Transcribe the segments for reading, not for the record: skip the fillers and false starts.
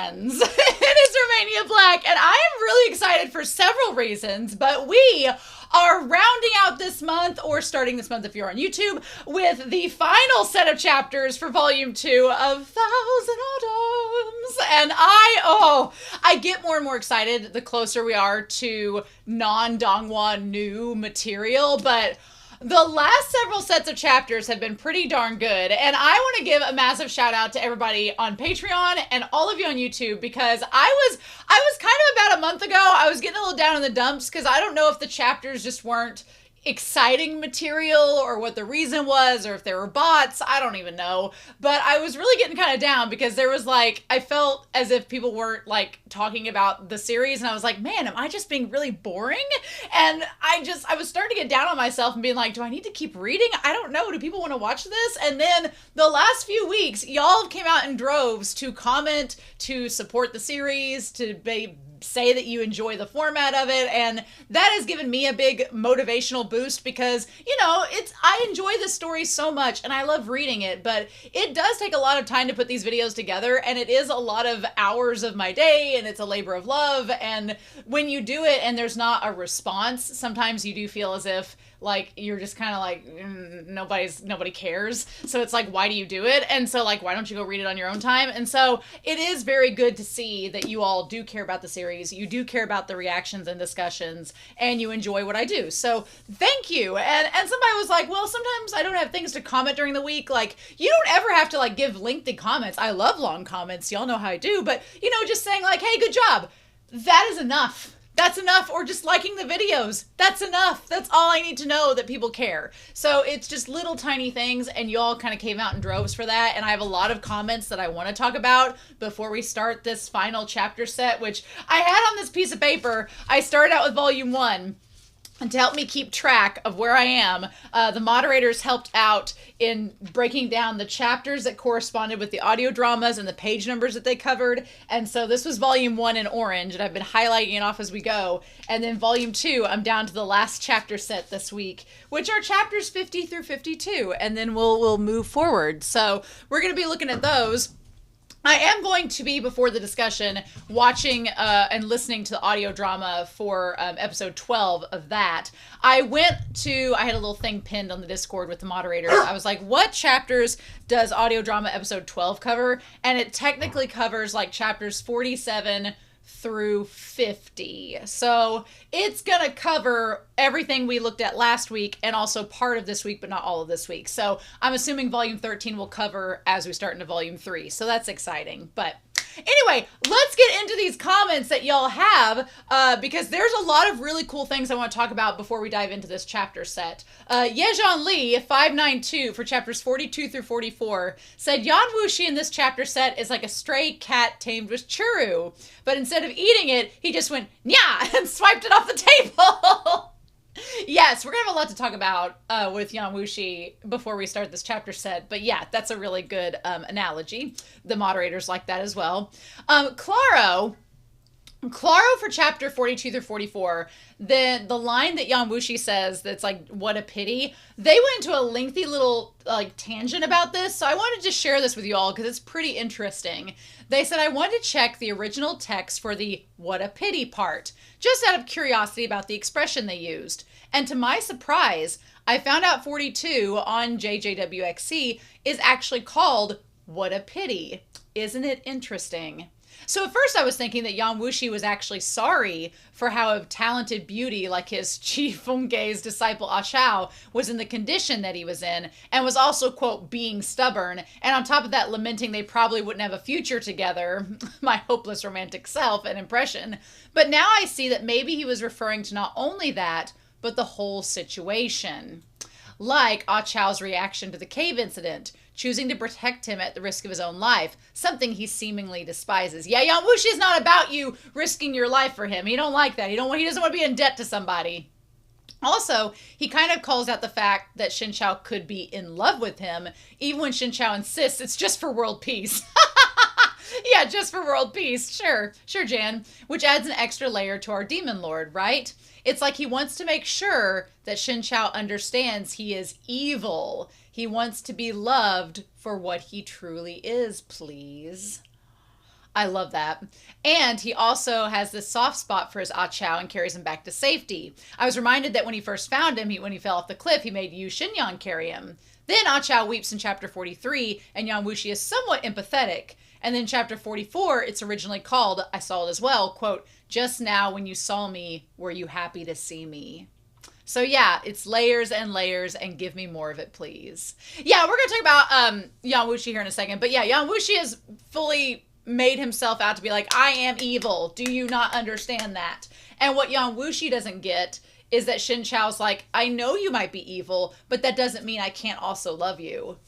friends. It is Romania Black, and I am really excited for several reasons, but we are rounding out this month, or starting this month if you're on YouTube, with the final set of chapters for Volume 2 of Thousand Autumns. And I get more and more excited the closer we are to non-Donghua new material, but the last several sets of chapters have been pretty darn good, and I want to give a massive shout out to everybody on Patreon and all of you on YouTube, because I was kind of about a month ago, I was getting a little down in the dumps because I don't know if the chapters just weren't exciting material or what the reason was, or if there were bots, I don't even know, but I was really getting kind of down because there was I felt as if people weren't talking about the series, and I was like, man, am I just being really boring? And I was starting to get down on myself and being like, do I need to keep reading? I don't know, do people want to watch this? And then the last few weeks, y'all came out in droves to comment, to support the series, to say that you enjoy the format of it, and that has given me a big motivational boost because, I enjoy this story so much and I love reading it, but it does take a lot of time to put these videos together, and it is a lot of hours of my day, and it's a labor of love, and when you do it and there's not a response, sometimes you do feel as if you're just kind of nobody cares. So it's why do you do it? And so why don't you go read it on your own time? And so it is very good to see that you all do care about the series. You do care about the reactions and discussions, and you enjoy what I do. So thank you. And somebody was like, well, sometimes I don't have things to comment during the week. You don't ever have to give lengthy comments. I love long comments. Y'all know how I do. But, just saying hey, good job. That is enough. That's enough, or just liking the videos. That's enough. That's all I need to know that people care. So it's just little tiny things, and y'all kind of came out in droves for that, and I have a lot of comments that I want to talk about before we start this final chapter set, which I had on this piece of paper. I started out with Volume 1. And to help me keep track of where I am, the moderators helped out in breaking down the chapters that corresponded with the audio dramas and the page numbers that they covered. And so this was Volume 1 in orange, and I've been highlighting it off as we go. And then Volume 2, I'm down to the last chapter set this week, which are chapters 50 through 52. And then we'll move forward. So we're going to be looking at those. I am going to be, before the discussion, watching and listening to the audio drama for episode 12 of that. I had a little thing pinned on the Discord with the moderators. I was like, what chapters does audio drama episode 12 cover? And it technically covers chapters 47 through 50. So it's gonna cover everything we looked at last week and also part of this week, but not all of this week. So I'm assuming Volume 13 will cover as we start into Volume 3. So that's exciting. But anyway, let's get into these comments that y'all have, because there's a lot of really cool things I want to talk about before we dive into this chapter set. Yejean Lee, 592, for chapters 42 through 44, said Yan Wushi in this chapter set is like a stray cat tamed with churu, but instead of eating it, he just went, "Nya," and swiped it off the table. Yes, we're going to have a lot to talk about with Yan Wushi before we start this chapter set. But yeah, that's a really good analogy. The moderators like that as well. Claro for chapter 42 through 44, the line that Yan Wushi says that's what a pity, they went into a lengthy little tangent about this, so I wanted to share this with you all because it's pretty interesting. They said, I wanted to check the original text for the what a pity part, just out of curiosity about the expression they used. And to my surprise, I found out 42 on JJWXC is actually called what a pity. Isn't it interesting? So at first I was thinking that Yan Wushi was actually sorry for how a talented beauty like his Chi Fengge's disciple Ah Chao was in the condition that he was in, and was also, quote, being stubborn, and on top of that lamenting they probably wouldn't have a future together, my hopeless romantic self and impression. But now I see that maybe he was referring to not only that, but the whole situation. Like Ah Chao's reaction to the cave incident, choosing to protect him at the risk of his own life, something he seemingly despises. Yeah, Yan Wushi is not about you risking your life for him. He don't like that. He doesn't want to be in debt to somebody. Also, he kind of calls out the fact that Shen Qiao could be in love with him, even when Shen Qiao insists it's just for world peace. Yeah, just for world peace. Sure, Jan. Which adds an extra layer to our demon lord, right? It's like he wants to make sure that Shen Qiao understands he is evil. He wants to be loved for what he truly is, please. I love that. And he also has this soft spot for his Ah Chao and carries him back to safety. I was reminded that when he first found him, when he fell off the cliff, he made Yu Xinyan carry him. Then Ah Chao weeps in chapter 43, and Yan Wushi is somewhat empathetic. And then chapter 44, it's originally called, I saw it as well, quote, "Just now when you saw me, were you happy to see me?" So yeah, it's layers and layers, and give me more of it, please. Yeah, we're going to talk about Yan Wushi here in a second. But yeah, Yan Wushi has fully made himself out to be like, I am evil. Do you not understand that? And what Yan Wushi doesn't get is that Shen Qiao's like, I know you might be evil, but that doesn't mean I can't also love you.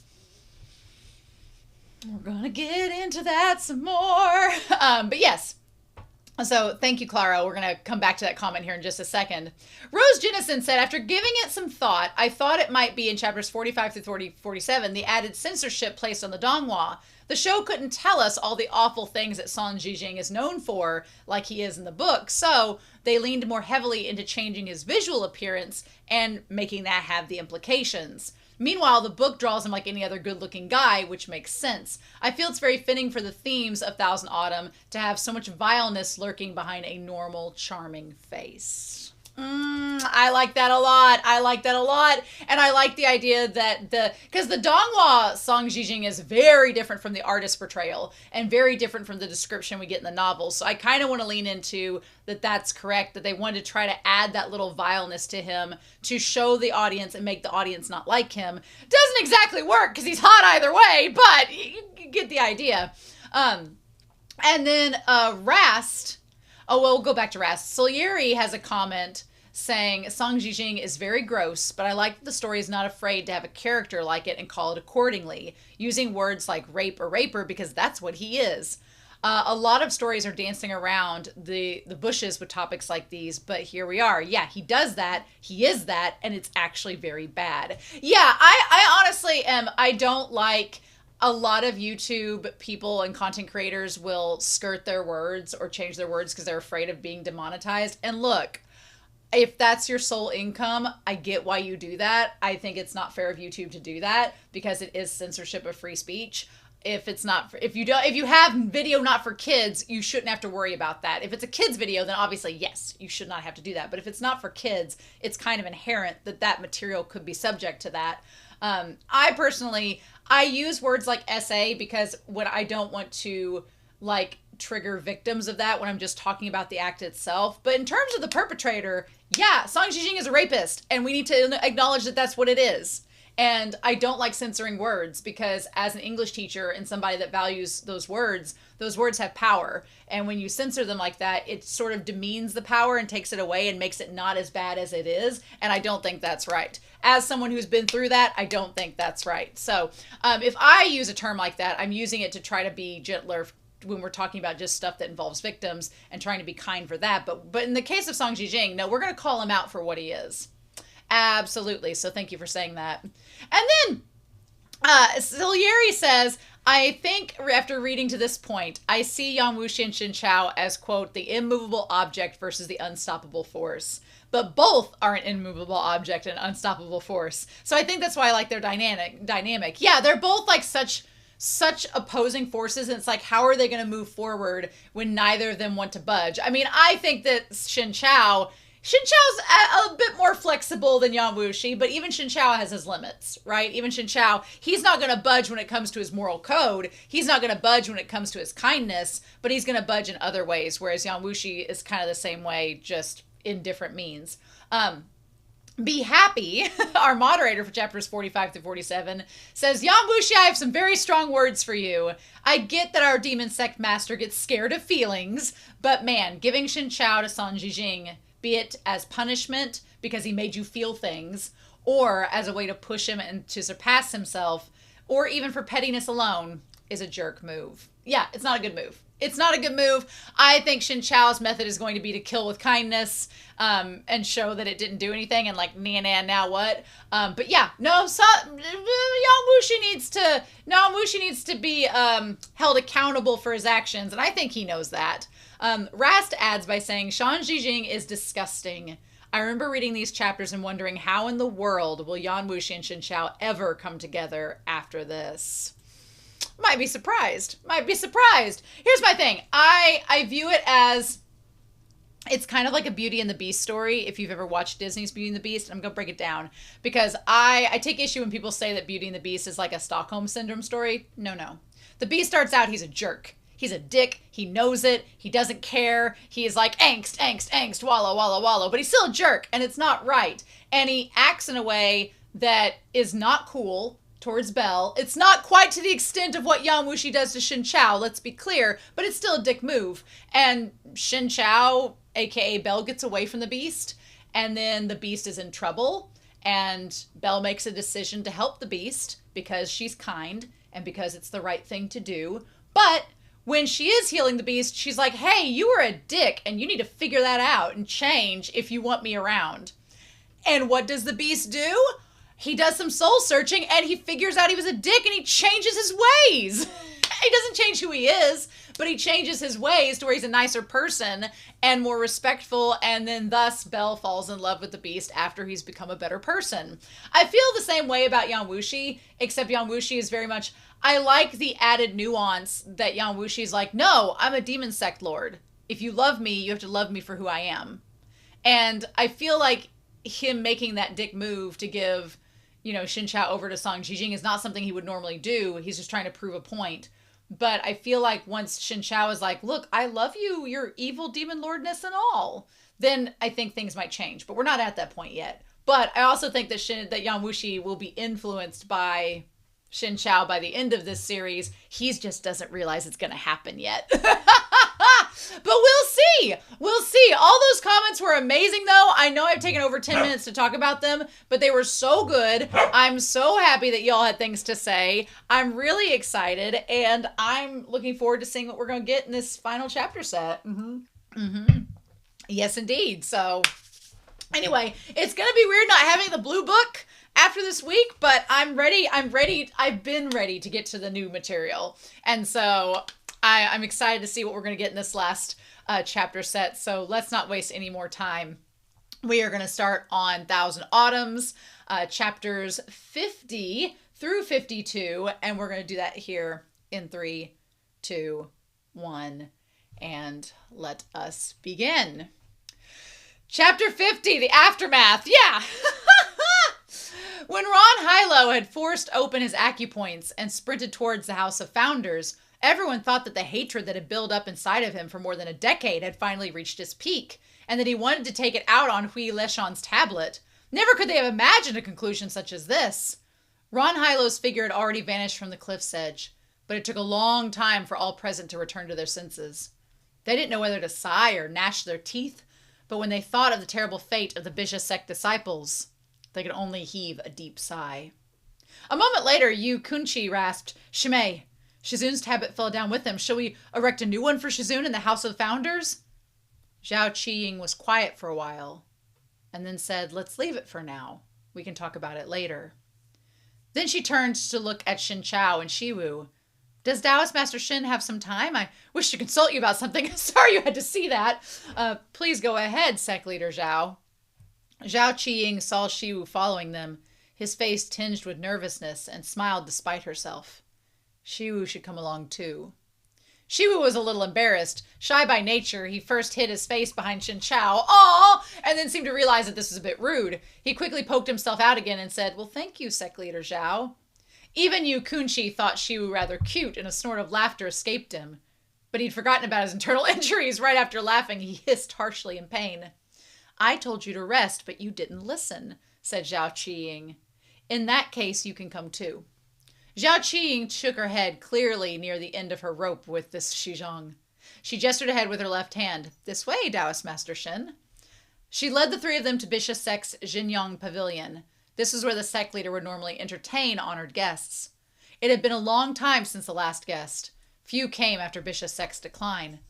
We're going to get into that some more. But yes. So thank you, Clara. We're going to come back to that comment here in just a second. Rose Jennison said, after giving it some thought, I thought it might be in chapters 45 through 47, the added censorship placed on the Donghua. The show couldn't tell us all the awful things that Song Jijing is known for, like he is in the book, so they leaned more heavily into changing his visual appearance and making that have the implications. Meanwhile, the book draws him like any other good-looking guy, which makes sense. I feel it's very fitting for the themes of Thousand Autumn to have so much vileness lurking behind a normal, charming face. I like that a lot. I like that a lot. And I like the idea that because the Donghua Song Jijing is very different from the artist's portrayal and very different from the description we get in the novels. So I kind of want to lean into that's correct, that they wanted to try to add that little vileness to him to show the audience and make the audience not like him. Doesn't exactly work because he's hot either way, but you get the idea. And then Rast, we'll go back to Rast. Salieri has a comment saying, Song Jijing is very gross, but I like that the story is not afraid to have a character like it and call it accordingly, using words like rape or raper because that's what he is. A lot of stories are dancing around the bushes with topics like these, but here we are. Yeah, he does that, he is that, and it's actually very bad. Yeah, I honestly I don't like a lot of YouTube people and content creators will skirt their words or change their words because they're afraid of being demonetized. And look, if that's your sole income, I get why you do that. I think it's not fair of YouTube to do that because it is censorship of free speech. If you have video not for kids, you shouldn't have to worry about that. If it's a kid's video, then obviously, yes, you should not have to do that. But if it's not for kids, it's kind of inherent that material could be subject to that. I personally, I use words like SA because when I don't want to trigger victims of that when I'm just talking about the act itself. But in terms of the perpetrator, yeah, Song Jijing is a rapist and we need to acknowledge that that's what it is. And I don't like censoring words because as an English teacher and somebody that values those words have power. And when you censor them like that, it sort of demeans the power and takes it away and makes it not as bad as it is. And I don't think that's right. As someone who's been through that, I don't think that's right. So if I use a term like that, I'm using it to try to be gentler when we're talking about just stuff that involves victims and trying to be kind for that. But in the case of Song Jijing, no, we're going to call him out for what he is. Absolutely. So thank you for saying that. And then Salieri says, I think after reading to this point, I see Yan Wushi and Shen Qiao as, quote, the immovable object versus the unstoppable force. But both are an immovable object and unstoppable force. So I think that's why I like their dynamic. Yeah, they're both like such opposing forces, and it's like, how are they going to move forward when neither of them want to budge? I mean, I think that Shen Qiao's a bit more flexible than Yan Wushi, but even Shen Qiao has his limits, right? Even Shen Qiao, he's not going to budge when it comes to his moral code. He's not going to budge when it comes to his kindness, but he's going to budge in other ways, whereas Yan Wushi is kind of the same way, just in different means. Be Happy, our moderator for chapters 45 through 47, says, Yan Wushi, I have some very strong words for you. I get that our demon sect master gets scared of feelings, but man, giving Shen Qiao to Song Jijing, be it as punishment because he made you feel things, or as a way to push him and to surpass himself, or even for pettiness alone, is a jerk move. Yeah, it's not a good move. It's not a good move. I think Shen Qiao's method is going to be to kill with kindness and show that it didn't do anything and like, nah, now what? But yeah, Yan Wushi needs to be held accountable for his actions, and I think he knows that. Rast adds by saying, Song Jijing is disgusting. I remember reading these chapters and wondering how in the world will Yan Wushi and Shen Qiao ever come together after this? Might be surprised. Might be surprised. Here's my thing. I view it as it's kind of like a Beauty and the Beast story. If you've ever watched Disney's Beauty and the Beast, I'm going to break it down because I take issue when people say that Beauty and the Beast is like a Stockholm Syndrome story. No. The Beast starts out, he's a jerk. He's a dick. He knows it. He doesn't care. He is like angst, wallow, wallow, wallow. But he's still a jerk, and it's not right. And he acts in a way that is not cool towards Belle. It's not quite to the extent of what Yan Wushi does to Shen Qiao, let's be clear, but it's still a dick move. And Shen Qiao, aka Belle, gets away from the Beast, and then the Beast is in trouble, and Belle makes a decision to help the Beast because she's kind and because it's the right thing to do. But when she is healing the Beast, she's like, hey, you were a dick, and you need to figure that out and change if you want me around. And what does the Beast do? He does some soul searching, and he figures out he was a dick, and he changes his ways. He doesn't change who he is, but he changes his ways to where he's a nicer person and more respectful, and then thus Belle falls in love with the Beast after he's become a better person. I feel the same way about Yan Wushi, except Yan Wushi is very much... I like the added nuance that Yan Wushi is like, no, I'm a demon sect lord. If you love me, you have to love me for who I am. And I feel like him making that dick move to give, Shen Qiao over to Song Jijing is not something he would normally do. He's just trying to prove a point. But I feel like once Shen Qiao is like, look, I love you, your evil demon lordness and all, then I think things might change. But we're not at that point yet. But I also think that Yan Wushi will be influenced by Shen Qiao by the end of this series. He just doesn't realize it's going to happen yet. But we'll see. We'll see. All those comments were amazing, though. I know I've taken over 10 minutes to talk about them, but they were so good. I'm so happy that y'all had things to say. I'm really excited, and I'm looking forward to seeing what we're going to get in this final chapter set. Yes, indeed. So, anyway, it's going to be weird not having the blue book after this week, but I'm ready. I've been ready to get to the new material. And so I'm excited to see what we're going to get in this last chapter set. So let's not waste any more time. We are going to start on Thousand Autumns, chapters 50 through 52. And we're going to do that here in 3, 2, 1. And let us begin. Chapter 50, the aftermath. Yeah. When Ron Hilo had forced open his acupoints and sprinted towards the House of Founders, everyone thought that the hatred that had built up inside of him for more than a decade had finally reached its peak, and that he wanted to take it out on Hui Leshan's tablet. Never could they have imagined a conclusion such as this. Ron Hilo's figure had already vanished from the cliff's edge, but it took a long time for all present to return to their senses. They didn't know whether to sigh or gnash their teeth, but when they thought of the terrible fate of the Bixia Sect disciples, they could only heave a deep sigh. A moment later, Kunye rasped, Shimei, Shizun's tablet fell down with him. Shall we erect a new one for Shizun in the House of Founders? Zhao Qiying was quiet for a while, and then said, let's leave it for now. We can talk about it later. Then she turned to look at Shen Qiao and Shiwu. Does Taoist Master Shen have some time? I wish to consult you about something. Sorry you had to see that. Please go ahead, Sect Leader Zhao. Zhao Qiying saw Shiwu following them, his face tinged with nervousness, and smiled despite herself. Shiwu should come along too. Shiwu was a little embarrassed. Shy by nature, he first hid his face behind Shen Qiao, "Aw!" and then seemed to realize that this was a bit rude. He quickly poked himself out again and said, well, thank you, Sect Leader Zhao. Even Kunye thought Shiwu rather cute, and a snort of laughter escaped him. But he'd forgotten about his internal injuries. Right after laughing, he hissed harshly in pain. I told you to rest, but you didn't listen, said Zhao Qiying. In that case, you can come too. Zhao Qiying shook her head clearly near the end of her rope with this Shizhong. She gestured ahead with her left hand. This way, Taoist Master Shen. She led the three of them to Bixia Sect's Jinyang Pavilion. This was where the sect leader would normally entertain honored guests. It had been a long time since the last guest. Few came after Bixia Sect's decline.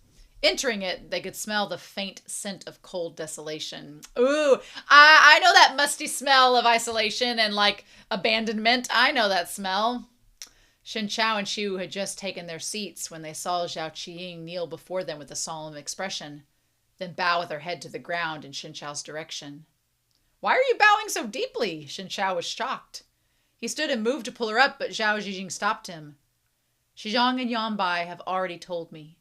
Entering it, they could smell the faint scent of cold desolation. Ooh, I know that musty smell of isolation and, abandonment. I know that smell. Shen Qiao and Shiwu had just taken their seats when they saw Zhao Qiying kneel before them with a solemn expression, then bow with her head to the ground in Shen Qiao's direction. Why are you bowing so deeply? Shen Qiao was shocked. He stood and moved to pull her up, but Zhao Zhijing stopped him. Xizang and Yanbai have already told me.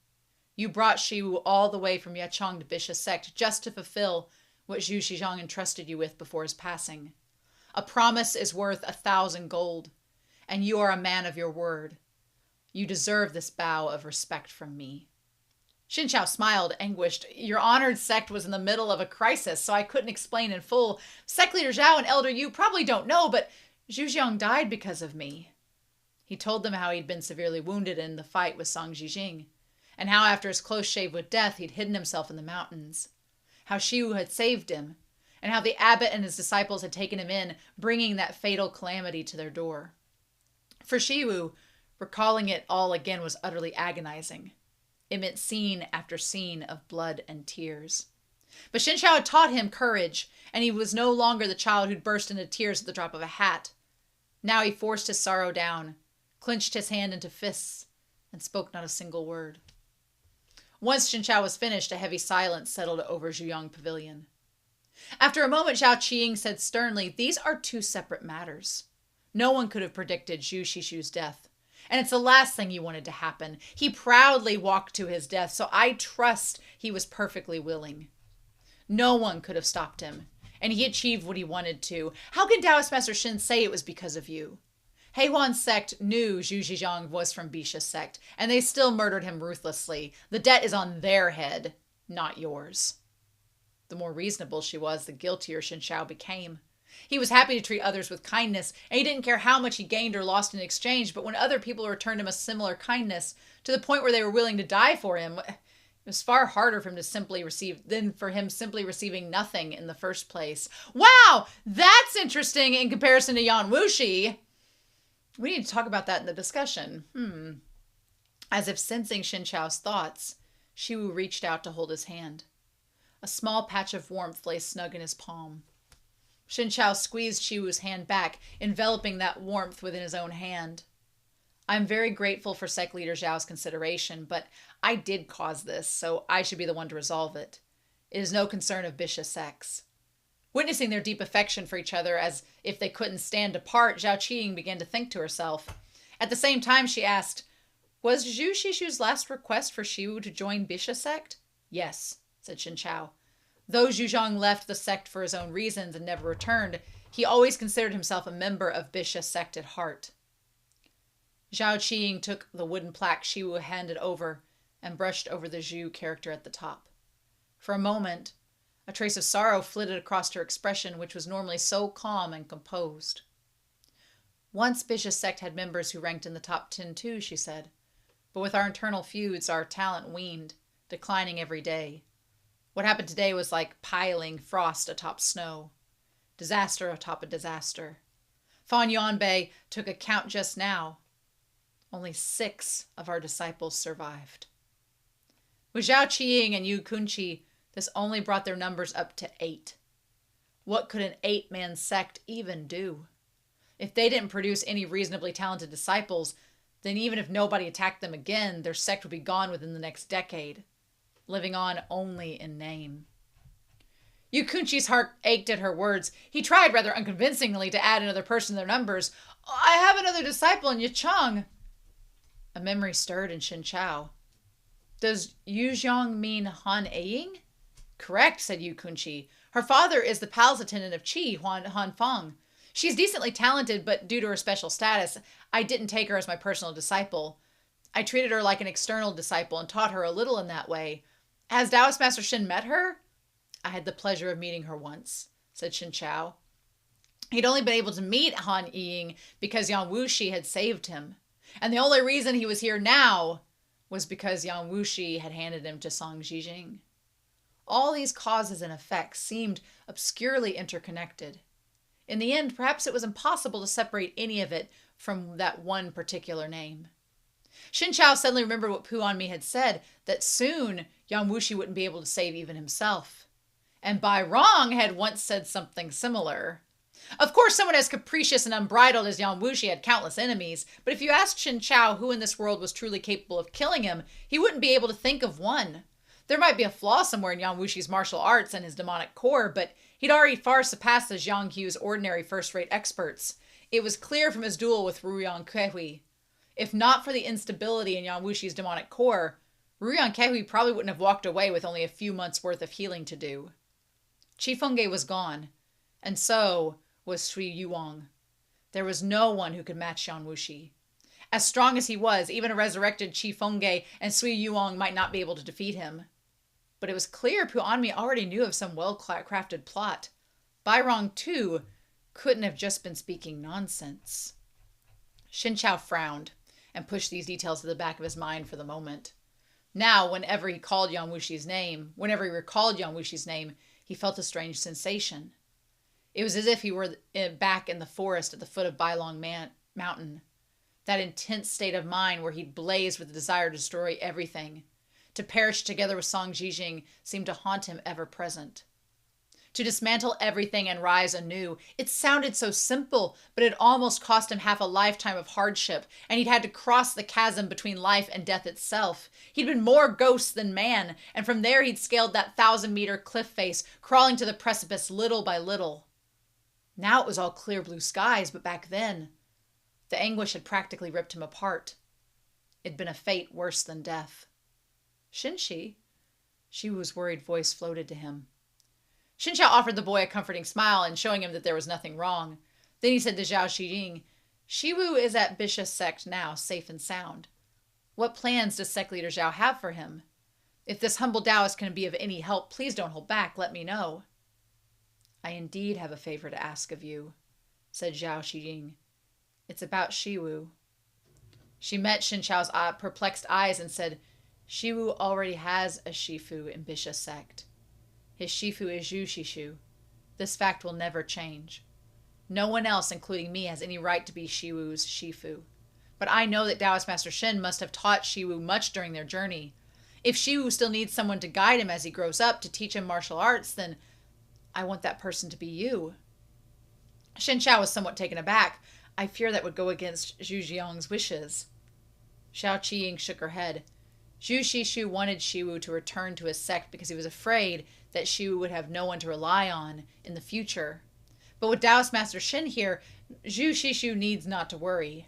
You brought Shiwu all the way from Yacheng to Bixia Sect just to fulfill what Zhu Xizang entrusted you with before his passing. A promise is worth 1,000 gold, and you are a man of your word. You deserve this bow of respect from me. Shen Qiao smiled, anguished. Your honored sect was in the middle of a crisis, so I couldn't explain in full. Sect leader Zhao and Elder Yu probably don't know, but Zhu Xiang died because of me. He told them how he'd been severely wounded in the fight with Song Jijing, and how after his close shave with death he'd hidden himself in the mountains. How Shiwu had saved him, and how the abbot and his disciples had taken him in, bringing that fatal calamity to their door. For Shiwu, recalling it all again was utterly agonizing. It meant scene after scene of blood and tears. But Shen Qiao had taught him courage, and he was no longer the child who'd burst into tears at the drop of a hat. Now he forced his sorrow down, clenched his hand into fists, and spoke not a single word. Once Shen Qiao was finished, a heavy silence settled over Zhuyang Pavilion. After a moment, Zhao Qiying said sternly, "These are two separate matters. No one could have predicted Zhu Shishu's death, and it's the last thing he wanted to happen. He proudly walked to his death, so I trust he was perfectly willing. No one could have stopped him, and he achieved what he wanted to. How can Taoist Master Shen say it was because of you? Heiwan's sect knew Zhu Zhejiang was from Bixia Sect, and they still murdered him ruthlessly. The debt is on their head, not yours." The more reasonable she was, the guiltier Shen Qiao became. He was happy to treat others with kindness, and he didn't care how much he gained or lost in exchange, but when other people returned him a similar kindness, to the point where they were willing to die for him, it was far harder for him to simply receiving nothing in the first place. Wow, that's interesting in comparison to Yan Wushi. We need to talk about that in the discussion. As if sensing Shen Qiao's thoughts, Shiwu reached out to hold his hand. A small patch of warmth lay snug in his palm. Shen Qiao squeezed Shiwu's hand back, enveloping that warmth within his own hand. I'm very grateful for Sect Leader Zhao's consideration, but I did cause this, so I should be the one to resolve it. It is no concern of Bixia sects. Witnessing their deep affection for each other as if they couldn't stand apart, Zhao Qiying began to think to herself. At the same time, she asked, "Was Zhu Shishu's last request for Shiwu to join Bixia Sect?" "Yes," said Shen Qiao. Though Zhu Zhang left the sect for his own reasons and never returned, he always considered himself a member of Bixia Sect at heart. Zhao Qiying took the wooden plaque Shiwu handed over and brushed over the Zhu character at the top. For a moment, a trace of sorrow flitted across her expression, which was normally so calm and composed. "Once Bixia Sect had members who ranked in the top 10 too," she said. "But with our internal feuds, our talent waned, declining every day. What happened today was like piling frost atop snow. Disaster atop a disaster. Fan Yuanbei took a count just now. Only 6 of our disciples survived." With Zhao Qiying and Yu Kunqi, this only brought their numbers up to 8. What could an 8-man sect even do? If they didn't produce any reasonably talented disciples, then even if nobody attacked them again, their sect would be gone within the next decade, living on only in name. Yu Kunqi's heart ached at her words. He tried rather unconvincingly to add another person to their numbers. "I have another disciple in Yacheng." A memory stirred in Shen Qiao. "Does Yu Zhang mean Han Ying?" "Correct," said Yu Kunqi. "Her father is the palace attendant of Qi, Han Feng. She's decently talented, but due to her special status, I didn't take her as my personal disciple. I treated her like an external disciple and taught her a little in that way. Has Taoist Master Shen met her?" "I had the pleasure of meeting her once," said Shen Qiao. He'd only been able to meet Han Ying because Yan Wushi had saved him. And the only reason he was here now was because Yan Wushi had handed him to Song Jijing. All these causes and effects seemed obscurely interconnected. In the end, perhaps it was impossible to separate any of it from that one particular name. Shen Qiao suddenly remembered what Pu Anmi had said, that soon Yan Wushi wouldn't be able to save even himself. And Bai Rong had once said something similar. Of course, someone as capricious and unbridled as Yan Wushi had countless enemies, but if you asked Shen Qiao who in this world was truly capable of killing him, he wouldn't be able to think of one. There might be a flaw somewhere in Yan Wushi's martial arts and his demonic core, but he'd already far surpassed the Zhang Hu's ordinary first-rate experts. It was clear from his duel with Ruyang Kehui. If not for the instability in Yan Wushi's demonic core, Ruyan Kehui probably wouldn't have walked away with only a few months' worth of healing to do. Qifengge was gone, and so was Sui Yuang. There was no one who could match Yan Wushi. As strong as he was, even a resurrected Qifengge and Sui Yuang might not be able to defeat him. But it was clear Pu Anmi already knew of some well-crafted plot. Bairong, too, couldn't have just been speaking nonsense. Shen Qiao frowned and pushed these details to the back of his mind for the moment. Now, whenever he recalled Yan Wushi's name, he felt a strange sensation. It was as if he were back in the forest at the foot of Bailong Mountain. That intense state of mind where he'd blazed with the desire to destroy everything. To perish together with Song Jijing seemed to haunt him ever present. To dismantle everything and rise anew. It sounded so simple, but it almost cost him half a lifetime of hardship, and he'd had to cross the chasm between life and death itself. He'd been more ghost than man, and from there he'd scaled that 1,000-meter cliff face, crawling to the precipice little by little. Now it was all clear blue skies, but back then, the anguish had practically ripped him apart. It'd been a fate worse than death. Shinshi? Shiwu's worried voice floated to him. Shen Qiao offered the boy a comforting smile and showing him that there was nothing wrong. Then he said to Zhao Xijing, Shiwu is at Bixia Sect now, safe and sound. What plans does Sect Leader Zhao have for him? If this humble Taoist can be of any help, please don't hold back, let me know. I indeed have a favor to ask of you, said Zhao Xijing. It's about Shiwu. She met Shen Qiao's perplexed eyes and said, Shiwu already has a Shifu in Bixia Sect. His Shifu is Zhu Shishu. This fact will never change. No one else, including me, has any right to be Shiwu's Shifu. But I know that Taoist Master Shen must have taught Shiwu much during their journey. If Shiwu still needs someone to guide him as he grows up, to teach him martial arts, then I want that person to be you. Shen Qiao was somewhat taken aback. I fear that would go against Zhu Jiang's wishes. Xiao Qiying shook her head. Zhu Shishu wanted Shiwu to return to his sect because he was afraid that Shiwu would have no one to rely on in the future. But with Taoist Master Shen here, Zhu Shishu needs not to worry.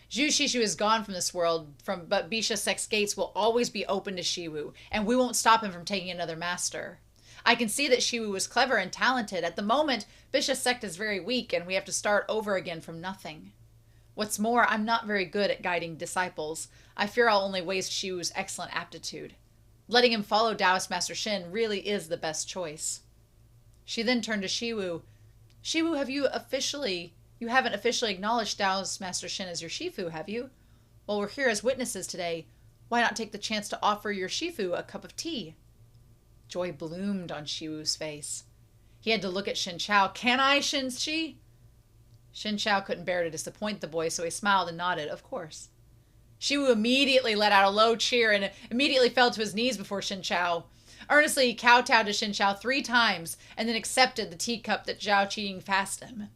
Zhu Shishu is gone from this world, but Bixia Sect's gates will always be open to Shiwu, and we won't stop him from taking another master. I can see that Shiwu is clever and talented. At the moment, Bixia Sect is very weak, and we have to start over again from nothing. What's more, I'm not very good at guiding disciples. I fear I'll only waste Shiwu's excellent aptitude. Letting him follow Taoist Master Shen really is the best choice. She then turned to Shiwu. Shiwu, you haven't officially acknowledged Taoist Master Shen as your Shifu, have you? Well, we're here as witnesses today. Why not take the chance to offer your Shifu a cup of tea? Joy bloomed on Shiwu's face. He had to look at Shen Qiao. Can I, Shen-Shi? Shen Qiao couldn't bear to disappoint the boy, so he smiled and nodded, of course. Shiwu immediately let out a low cheer and immediately fell to his knees before Shen Qiao. Earnestly, he kowtowed to Shen Qiao 3 times and then accepted the teacup that Zhao Qiying passed him.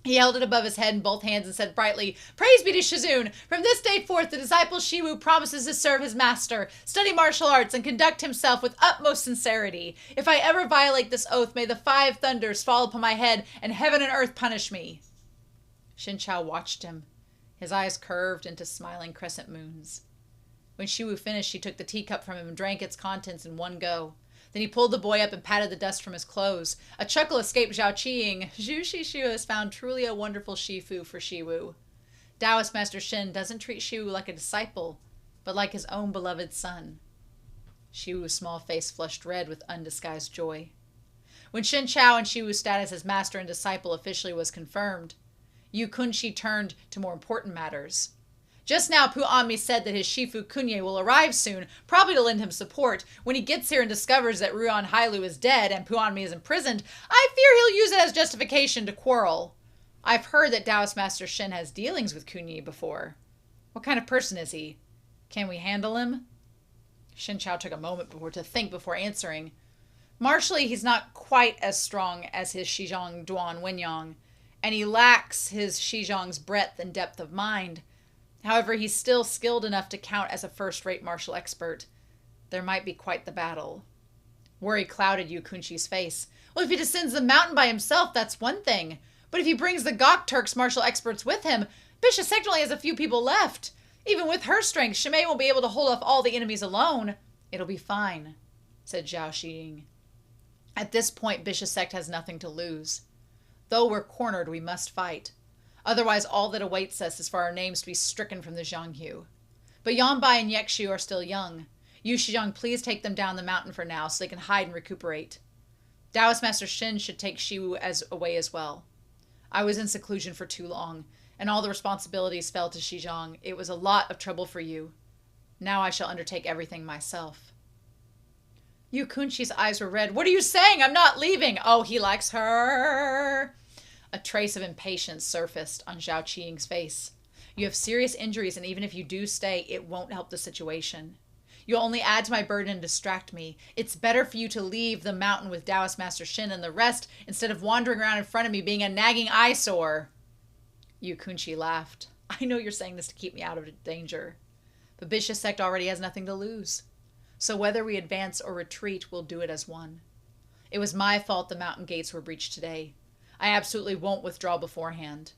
He held it above his head in both hands and said brightly, Praise be to Shizun! From this day forth, the disciple Shiwu promises to serve his master, study martial arts, and conduct himself with utmost sincerity. If I ever violate this oath, may the 5 thunders fall upon my head and heaven and earth punish me. Shen Qiao watched him, his eyes curved into smiling crescent moons. When Shiwu finished, she took the teacup from him and drank its contents in one go. Then he pulled the boy up and patted the dust from his clothes. A chuckle escaped Zhao Qiying. Zhu Shishu has found truly a wonderful Shifu for Shiwu. Taoist Master Shen doesn't treat Shiwu like a disciple, but like his own beloved son. Shiwu's small face flushed red with undisguised joy. When Shen Qiao and Shiwu's status as master and disciple officially was confirmed, Yu Kunshi turned to more important matters. Just now, Pu Anmi said that his Shifu Kunye will arrive soon, probably to lend him support. When he gets here and discovers that Ruan Hailu is dead and Pu Anmi is imprisoned, I fear he'll use it as justification to quarrel. I've heard that Taoist Master Shen has dealings with Kunye before. What kind of person is he? Can we handle him? Shen Qiao took a moment to think before answering. Martially, he's not quite as strong as his Xizhong Duan Wenyang, and he lacks his Xizhong's breadth and depth of mind. However, he's still skilled enough to count as a first-rate martial expert. There might be quite the battle. Worry clouded Yu Kunshi's face. Well, if he descends the mountain by himself, that's one thing. But if he brings the Gok Turks martial experts with him, Bixia Sect only has a few people left. Even with her strength, Shimei won't be able to hold off all the enemies alone. It'll be fine, said Zhao Xiying. At this point, Bixia Sect has nothing to lose. Though we're cornered, we must fight. Otherwise, all that awaits us is for our names to be stricken from the Zhanghu. But Yanbai and Yekshu are still young. You, Shizhong, please take them down the mountain for now so they can hide and recuperate. Taoist Master Shen should take Shiwu away as well. I was in seclusion for too long, and all the responsibilities fell to Shizhong. It was a lot of trouble for you. Now I shall undertake everything myself. Yu Kunchi's eyes were red. What are you saying? I'm not leaving. Oh, he likes her. A trace of impatience surfaced on Zhao Qiying's face. You have serious injuries, and even if you do stay, it won't help the situation. You'll only add to my burden and distract me. It's better for you to leave the mountain with Taoist Master Shen and the rest instead of wandering around in front of me being a nagging eyesore. Yu Kunchi laughed. I know you're saying this to keep me out of danger. But Bixia Sect already has nothing to lose. So whether we advance or retreat, we'll do it as one. It was my fault the mountain gates were breached today. I absolutely won't withdraw beforehand.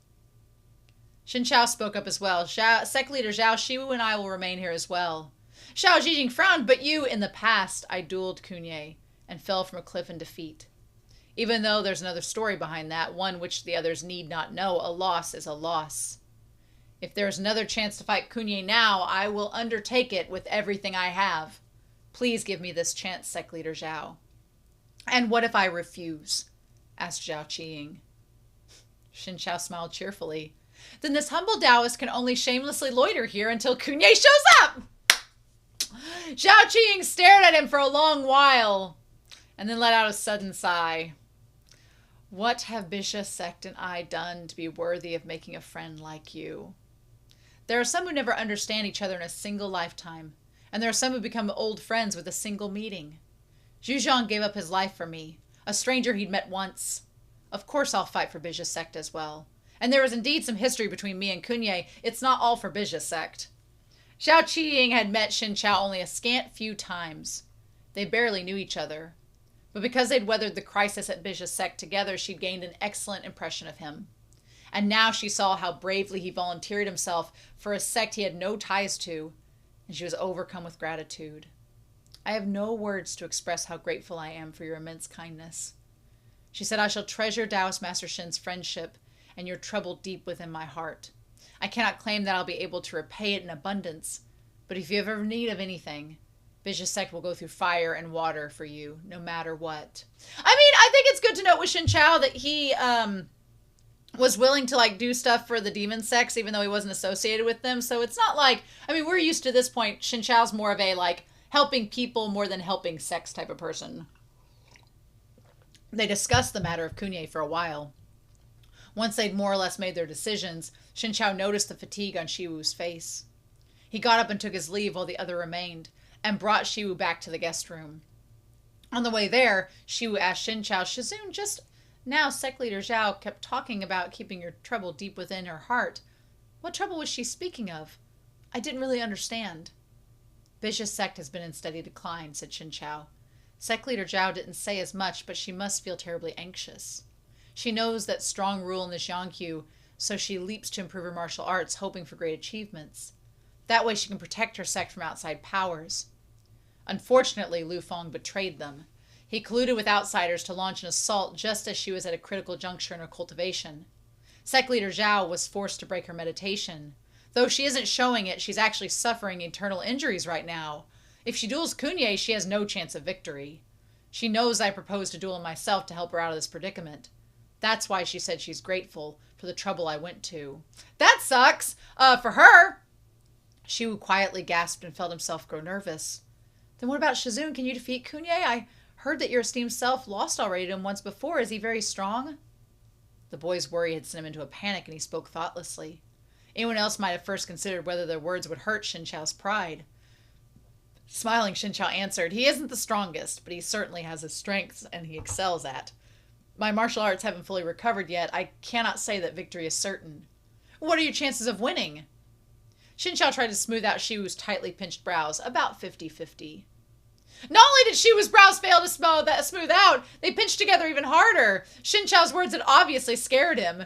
Shen Qiao spoke up as well. Sect leader Zhao Shiwu and I will remain here as well. Zhao Xijing frowned, but in the past, I dueled Kunye and fell from a cliff in defeat. Even though there's another story behind that, one which the others need not know, a loss is a loss. If there's another chance to fight Kunye now, I will undertake it with everything I have. Please give me this chance, Sect Leader Zhao. And what if I refuse? Asked Zhao Qiying. Shen Qiao smiled cheerfully. Then this humble Taoist can only shamelessly loiter here until Kunye shows up! Zhao Qiying stared at him for a long while, and then let out a sudden sigh. What have Bixia Sect and I done to be worthy of making a friend like you? There are some who never understand each other in a single lifetime, and there are some who become old friends with a single meeting. Zhuzhong gave up his life for me, a stranger he'd met once. Of course I'll fight for Bixia Sect as well. And there is indeed some history between me and Kunye. It's not all for Bixia Sect. Zhao Qiying had met Shen Qiao only a scant few times. They barely knew each other. But because they'd weathered the crisis at Bixia Sect together, she'd gained an excellent impression of him. And now she saw how bravely he volunteered himself for a sect he had no ties to, and she was overcome with gratitude. I have no words to express how grateful I am for your immense kindness. She said, I shall treasure Taoist Master Shen's friendship and your trouble deep within my heart. I cannot claim that I'll be able to repay it in abundance, but if you ever need of anything, Bixia Sect will go through fire and water for you, no matter what. I mean, I think it's good to note with Shen Qiao that he was willing to do stuff for the demon sects, even though he wasn't associated with them. So it's not like, I mean, we're used to this point. Shen Qiao's more of a helping people more than helping sects type of person. They discussed the matter of Kunye for a while. Once they'd more or less made their decisions, Shen Qiao noticed the fatigue on Shiwu's face. He got up and took his leave while the other remained, and brought Shiwu back to the guest room. On the way there, Shiwu asked Shen Qiao, Shizun, just now Sect Leader Zhao kept talking about keeping your trouble deep within her heart. What trouble was she speaking of? I didn't really understand. Bixia Sect has been in steady decline, said Shen Qiao. Sect Leader Zhao didn't say as much, but she must feel terribly anxious. She knows that strong rule in the Xiongqiu, so she leaps to improve her martial arts, hoping for great achievements. That way she can protect her sect from outside powers. Unfortunately, Lu Feng betrayed them. He colluded with outsiders to launch an assault just as she was at a critical juncture in her cultivation. Sect Leader Zhao was forced to break her meditation. Though she isn't showing it, she's actually suffering internal injuries right now. If she duels Kunye, she has no chance of victory. She knows I proposed to duel him myself to help her out of this predicament. That's why she said she's grateful for the trouble I went to. That sucks! For her! Shiwu quietly gasped and felt himself grow nervous. Then what about Shizun? Can you defeat Kunye? I heard that your esteemed self lost already to him once before. Is he very strong? The boy's worry had sent him into a panic, and he spoke thoughtlessly. Anyone else might have first considered whether their words would hurt Shen Qiao's pride. Smiling, Shen Qiao answered, He isn't the strongest, but he certainly has his strengths, and he excels at. My martial arts haven't fully recovered yet. I cannot say that victory is certain. What are your chances of winning? Shen Qiao tried to smooth out Shiwu's tightly pinched brows, about 50-50. Not only did Shiwu's brows fail to smooth out, they pinched together even harder. Shen Qiao's words had obviously scared him.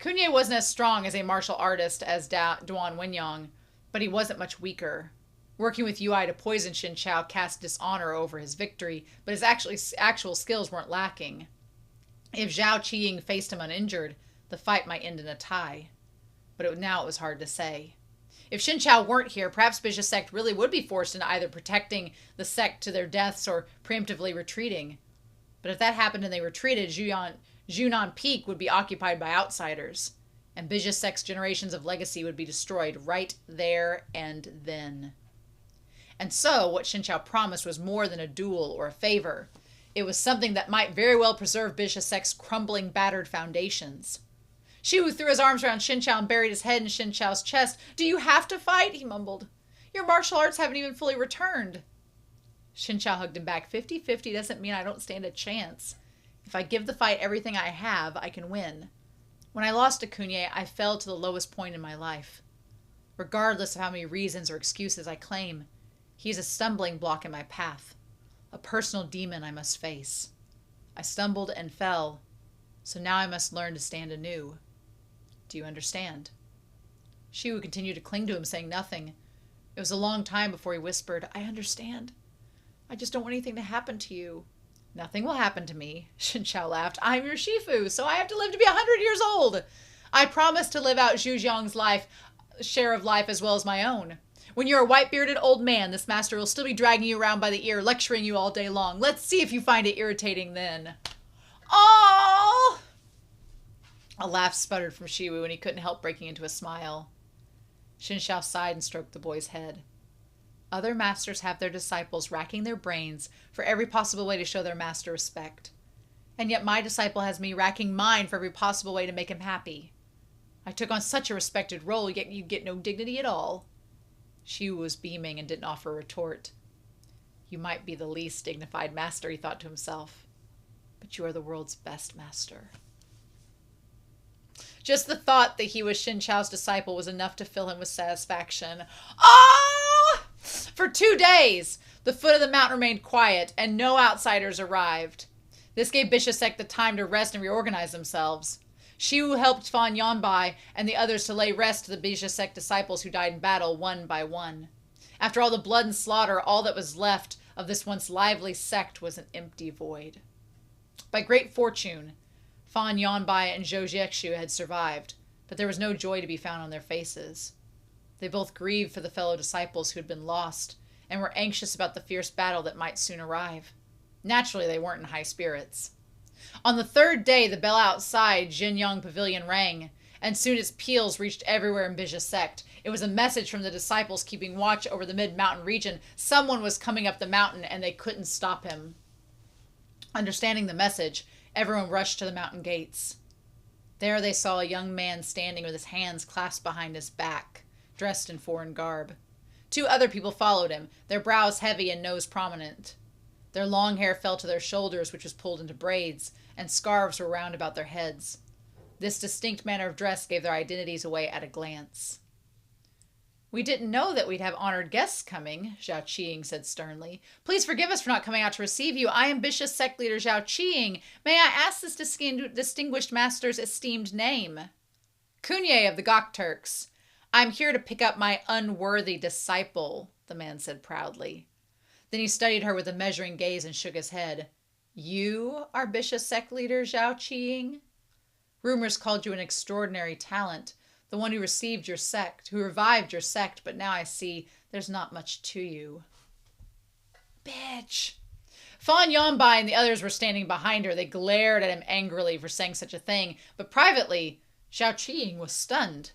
Kunye wasn't as strong as a martial artist as Duan Wenyang, but he wasn't much weaker. Working with Yui to poison Shen Qiao cast dishonor over his victory, but his actual skills weren't lacking. If Zhao Qiying faced him uninjured, the fight might end in a tie. But now it was hard to say. If Shen Qiao weren't here, perhaps Bixia Sect really would be forced into either protecting the sect to their deaths or preemptively retreating. But if that happened and they retreated, Junan Peak would be occupied by outsiders, and Bixia Sect's generations of legacy would be destroyed right there and then. And so, what Shen Qiao promised was more than a duel or a favor. It was something that might very well preserve Bixia Sect's crumbling, battered foundations. Shiwu threw his arms around Shen Qiao and buried his head in Shen Qiao's chest. "Do you have to fight?" he mumbled. "Your martial arts haven't even fully returned." Shen Qiao hugged him back. 50-50 doesn't mean I don't stand a chance. If I give the fight everything I have, I can win. When I lost to Kunye, I fell to the lowest point in my life. Regardless of how many reasons or excuses I claim, he's a stumbling block in my path, a personal demon I must face. I stumbled and fell, so now I must learn to stand anew. Do you understand? Shiwu continued to cling to him, saying nothing. It was a long time before he whispered, "I understand. I just don't want anything to happen to you." "Nothing will happen to me," Shen Qiao laughed. "I'm your Shifu, so I have to live to be 100 years old. I promise to live out Zhu Jiang's share of life as well as my own. When you're a white-bearded old man, this master will still be dragging you around by the ear, lecturing you all day long. Let's see if you find it irritating then." "Aww!" A laugh sputtered from Shiwu, and he couldn't help breaking into a smile. Shen Qiao sighed and stroked the boy's head. Other masters have their disciples racking their brains for every possible way to show their master respect. And yet my disciple has me racking mine for every possible way to make him happy. I took on such a respected role, yet you get no dignity at all. Shiwu was beaming and didn't offer a retort. You might be the least dignified master, he thought to himself, but you are the world's best master. Just the thought that he was Shen Qiao's disciple was enough to fill him with satisfaction. Ah! For 2 days, the foot of the mountain remained quiet, and no outsiders arrived. This gave Bixia Sect the time to rest and reorganize themselves. Shiwu helped Fan Yanbai and the others to lay rest to the Bixia Sect disciples who died in battle one by one. After all the blood and slaughter, all that was left of this once lively sect was an empty void. By great fortune, Fan Yanbai and Zhou Jiexu had survived, but there was no joy to be found on their faces. They both grieved for the fellow disciples who had been lost, and were anxious about the fierce battle that might soon arrive. Naturally, they weren't in high spirits. On the 3rd day, the bell outside Jinyang Pavilion rang, and soon its peals reached everywhere in Bixia Sect. It was a message from the disciples keeping watch over the mid-mountain region. Someone was coming up the mountain, and they couldn't stop him. Understanding the message, everyone rushed to the mountain gates. There they saw a young man standing with his hands clasped behind his back, dressed in foreign garb. 2 other people followed him, their brows heavy and nose prominent. Their long hair fell to their shoulders, which was pulled into braids, and scarves were wound about their heads. This distinct manner of dress gave their identities away at a glance. "We didn't know that we'd have honored guests coming," Zhao Qiying said sternly. "Please forgive us for not coming out to receive you. I am Bixia Sect leader Zhao Qiying. May I ask this distinguished master's esteemed name?" "Kunye of the Gok Turks. I'm here to pick up my unworthy disciple," the man said proudly. Then he studied her with a measuring gaze and shook his head. "You are Bixia Sect leader Zhao Qiying? Rumors called you an extraordinary talent, the one who revived your sect, but now I see there's not much to you." "Bitch!" Fan Yanbai and the others were standing behind her. They glared at him angrily for saying such a thing, but privately, Zhao Qiying was stunned.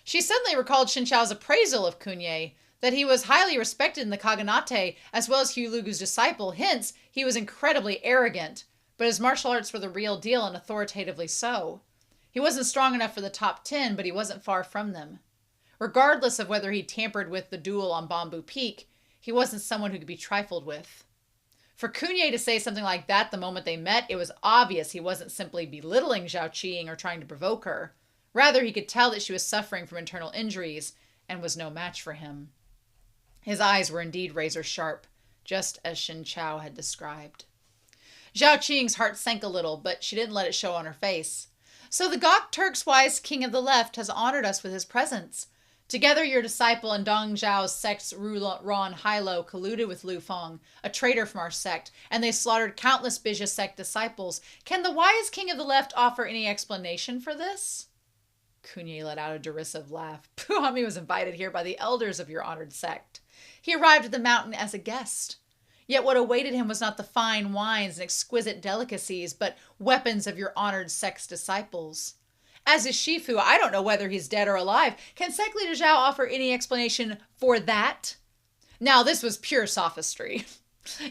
She suddenly recalled Shen Qiao's appraisal of Kunye, that he was highly respected in the Khaganate, as well as Hu Lugu's disciple. Hence, he was incredibly arrogant, but his martial arts were the real deal, and authoritatively so. He wasn't strong enough for the top 10, but he wasn't far from them. Regardless of whether he tampered with the duel on Bamboo Peak, he wasn't someone who could be trifled with. For Kunye to say something like that the moment they met, it was obvious he wasn't simply belittling Zhao Qiying or trying to provoke her. Rather, he could tell that she was suffering from internal injuries and was no match for him. His eyes were indeed razor sharp, just as Shen Qiao had described. Zhao Qiying's heart sank a little, but she didn't let it show on her face. So the Gok Turks' wise king of the left has honored us with his presence. Together your disciple and Dong Zhao's sect's Ron Hilo colluded with Lu Feng, a traitor from our sect, and they slaughtered countless Bixia Sect disciples. Can the wise king of the left offer any explanation for this? Kunye let out a derisive laugh. Puhami was invited here by the elders of your honored sect. He arrived at the mountain as a guest. Yet what awaited him was not the fine wines and exquisite delicacies, but weapons of your honored sect's disciples. As is Shifu, I don't know whether he's dead or alive. Can Sect Leader Zhao offer any explanation for that? Now, this was pure sophistry.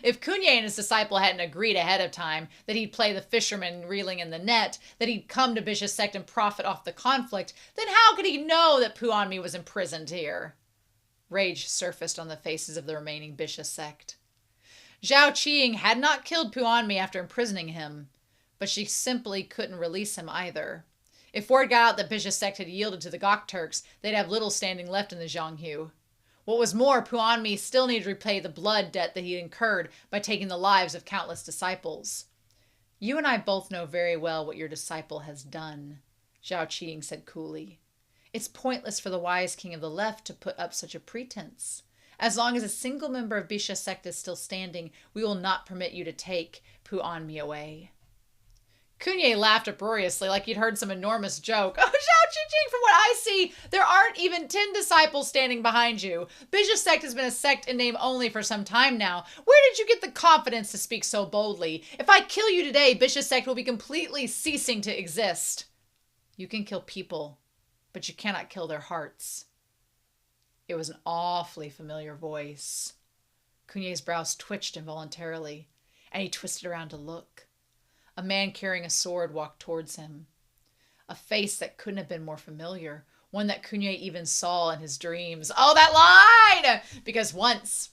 If Kunye and his disciple hadn't agreed ahead of time that he'd play the fisherman reeling in the net, that he'd come to Bixia Sect and profit off the conflict, then how could he know that Puanmi was imprisoned here? Rage surfaced on the faces of the remaining Bixia Sect. Zhao Qing had not killed Puanmi after imprisoning him, but she simply couldn't release him either. If word got out that Bixia Sect had yielded to the Gok Turks, they'd have little standing left in the Zhonghu. What was more, Puanmi still needed to repay the blood debt that he'd incurred by taking the lives of countless disciples. You and I both know very well what your disciple has done, Zhao Qing said coolly. It's pointless for the wise king of the left to put up such a pretense. As long as a single member of Bixia Sect is still standing, we will not permit you to take Puanmi away. Kunye laughed uproariously like he'd heard some enormous joke. Oh, Zhao Qing, from what I see, there aren't even 10 disciples standing behind you. Bixia Sect has been a sect in name only for some time now. Where did you get the confidence to speak so boldly? If I kill you today, Bixia Sect will be completely ceasing to exist. You can kill people, but you cannot kill their hearts. It was an awfully familiar voice. Kunye's brows twitched involuntarily, and he twisted around to look. A man carrying a sword walked towards him. A face that couldn't have been more familiar, one that Kunye even saw in his dreams. Oh, that line! Because once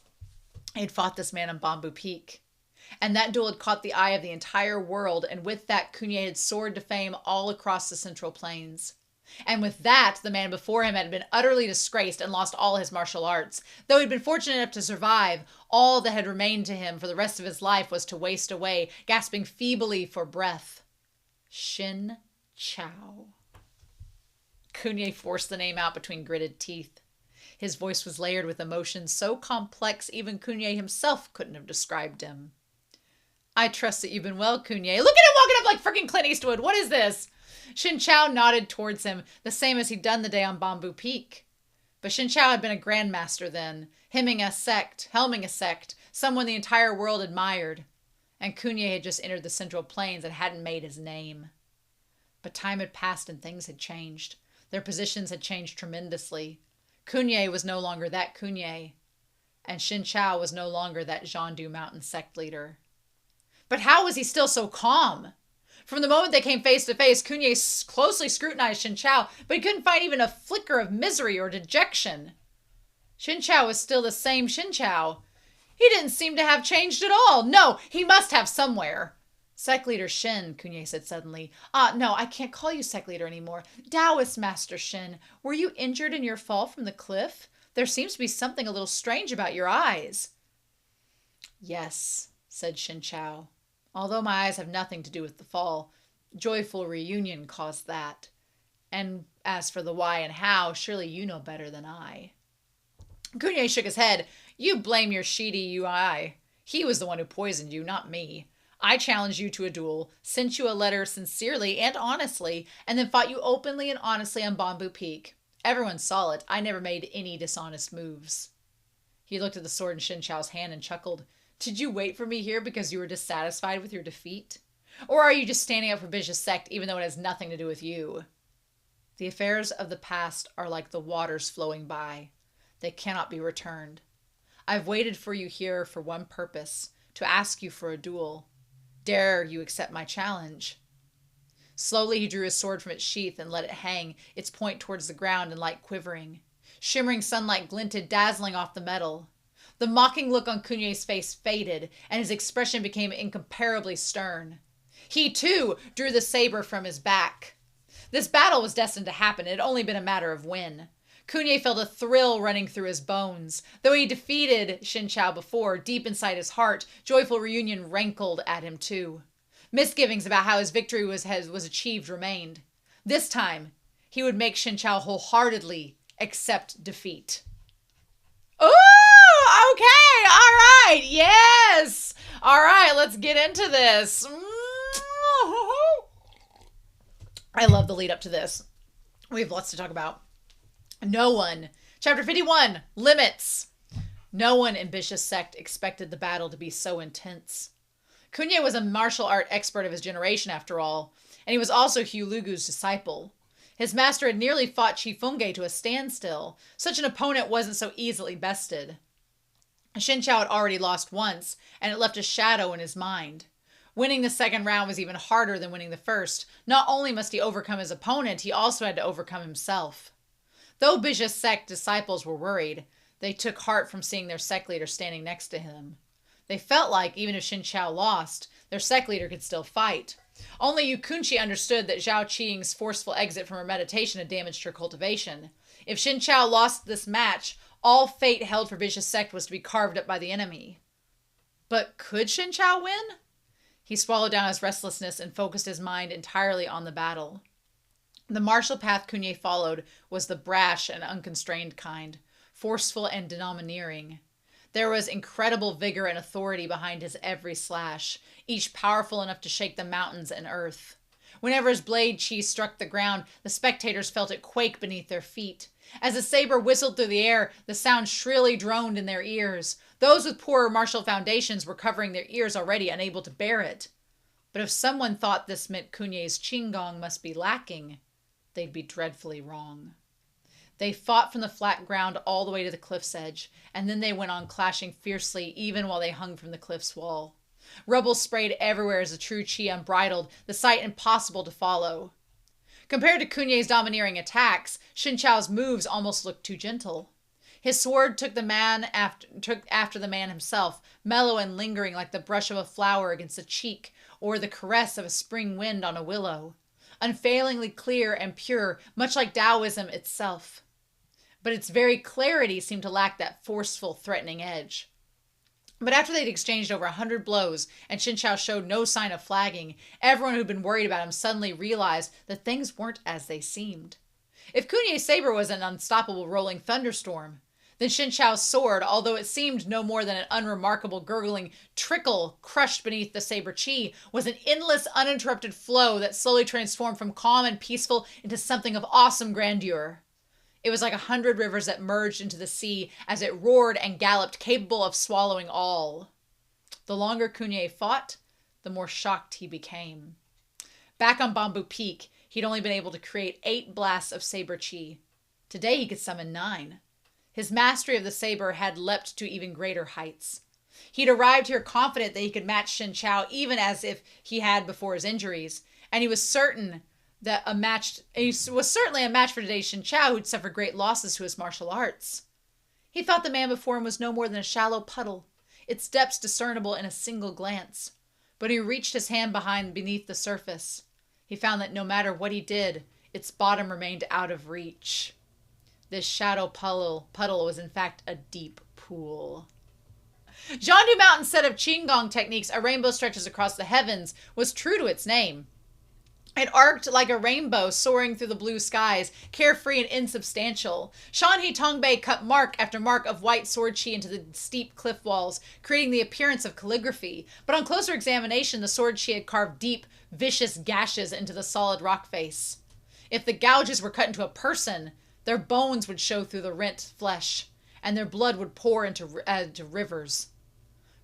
he had fought this man on Bamboo Peak, and that duel had caught the eye of the entire world, and with that Kunye had soared to fame all across the Central Plains. And with that, the man before him had been utterly disgraced and lost all his martial arts. Though he'd been fortunate enough to survive, all that had remained to him for the rest of his life was to waste away, gasping feebly for breath. Shen Qiao. Kunye forced the name out between gritted teeth. His voice was layered with emotions so complex even Kunye himself couldn't have described him. I trust that you've been well, Kunye. Look at him walking up like freaking Clint Eastwood. What is this? Shen Qiao nodded towards him, the same as he'd done the day on Bamboo Peak. But Shen Qiao had been a grandmaster then, helming a sect, someone the entire world admired. And Kunye had just entered the Central Plains and hadn't made his name. But time had passed and things had changed. Their positions had changed tremendously. Kunye was no longer that Kunye, and Shen Qiao was no longer that Zhongdu Mountain sect leader. But how was he still so calm? From the moment they came face to face, Kunye closely scrutinized Shen Qiao, but he couldn't find even a flicker of misery or dejection. Shen Qiao was still the same Shen Qiao. He didn't seem to have changed at all. No, he must have somewhere. Sect Leader Shen, Kunye said suddenly. No, I can't call you Sect Leader anymore. Taoist Master Shen, were you injured in your fall from the cliff? There seems to be something a little strange about your eyes. Yes, said Shen Qiao. Although my eyes have nothing to do with the fall, joyful reunion caused that. And as for the why and how, surely you know better than I. Kunye shook his head. You blame your Shidi Ui. He was the one who poisoned you, not me. I challenged you to a duel, sent you a letter sincerely and honestly, and then fought you openly and honestly on Bamboo Peak. Everyone saw it. I never made any dishonest moves. He looked at the sword in Shen Qiao's hand and chuckled. Did you wait for me here because you were dissatisfied with your defeat? Or are you just standing up for Bixia Sect even though it has nothing to do with you? The affairs of the past are like the waters flowing by. They cannot be returned. I've waited for you here for one purpose, to ask you for a duel. Dare you accept my challenge? Slowly he drew his sword from its sheath and let it hang, its point towards the ground and light quivering. Shimmering sunlight glinted, dazzling off the metal. The mocking look on Kunye's face faded, and his expression became incomparably stern. He, too, drew the saber from his back. This battle was destined to happen. It had only been a matter of when. Kunye felt a thrill running through his bones. Though he defeated Shen Qiao before, deep inside his heart, joyful reunion rankled at him, too. Misgivings about how his victory was achieved remained. This time, he would make Shen Qiao wholeheartedly accept defeat. Ooh, okay, all right, yes. All right, let's get into this. I love the lead up to this. We have lots to talk about. No one, chapter 51, limits. No one in Bixia Sect expected the battle to be so intense. Kunye was a martial art expert of his generation, after all, and he was also Hu Lugu's disciple. His master had nearly fought Qifengge to a standstill. Such an opponent wasn't so easily bested. Shen Qiao had already lost once, and it left a shadow in his mind. Winning the second round was even harder than winning the first. Not only must he overcome his opponent, he also had to overcome himself. Though Bixia Sect disciples were worried, they took heart from seeing their sect leader standing next to him. They felt like, even if Shen Qiao lost, their sect leader could still fight. Only Kunye understood that Zhao Qing's forceful exit from her meditation had damaged her cultivation. If Shen Qiao lost this match, all fate held for Bixia Sect was to be carved up by the enemy. But could Shen Qiao win? He swallowed down his restlessness and focused his mind entirely on the battle. The martial path Kunye followed was the brash and unconstrained kind, forceful and domineering. There was incredible vigor and authority behind his every slash, each powerful enough to shake the mountains and earth. Whenever his blade chi struck the ground, the spectators felt it quake beneath their feet. As the saber whistled through the air, the sound shrilly droned in their ears. Those with poorer martial foundations were covering their ears already, unable to bear it. But if someone thought this meant Kunye's qinggong must be lacking, they'd be dreadfully wrong. They fought from the flat ground all the way to the cliff's edge, and then they went on clashing fiercely even while they hung from the cliff's wall. Rubble sprayed everywhere as the true chi unbridled, the sight impossible to follow. Compared to Kunye's domineering attacks, Shen Qiao's moves almost looked too gentle. His sword took after the man himself, mellow and lingering like the brush of a flower against a cheek, or the caress of a spring wind on a willow. Unfailingly clear and pure, much like Taoism itself. But its very clarity seemed to lack that forceful, threatening edge. But after they'd exchanged over 100 blows and Shen Qiao showed no sign of flagging, everyone who'd been worried about him suddenly realized that things weren't as they seemed. If Kunye's saber was an unstoppable rolling thunderstorm, then Shen Qiao's sword, although it seemed no more than an unremarkable gurgling trickle crushed beneath the saber chi, was an endless, uninterrupted flow that slowly transformed from calm and peaceful into something of awesome grandeur. It was like 100 rivers that merged into the sea as it roared and galloped, capable of swallowing all. The longer Kunye fought, the more shocked he became. Back on Bamboo Peak, he'd only been able to create 8 blasts of saber chi. Today he could summon 9. His mastery of the saber had leapt to even greater heights. He'd arrived here confident that he could match Shen Qiao even as if he had before his injuries, and he was certainly a match for today's Shen Qiao, who'd suffered great losses to his martial arts. He thought the man before him was no more than a shallow puddle, its depths discernible in a single glance. But he reached his hand beneath the surface. He found that no matter what he did, its bottom remained out of reach. This shadow puddle was in fact a deep pool. Zhandu Mountain's set of qinggong techniques, A Rainbow Stretches Across the Heavens, was true to its name. It arced like a rainbow soaring through the blue skies, carefree and insubstantial. Shanhe Tongbei cut mark after mark of white sword chi into the steep cliff walls, creating the appearance of calligraphy. But on closer examination, the sword chi had carved deep, vicious gashes into the solid rock face. If the gouges were cut into a person, their bones would show through the rent flesh, and their blood would pour into rivers.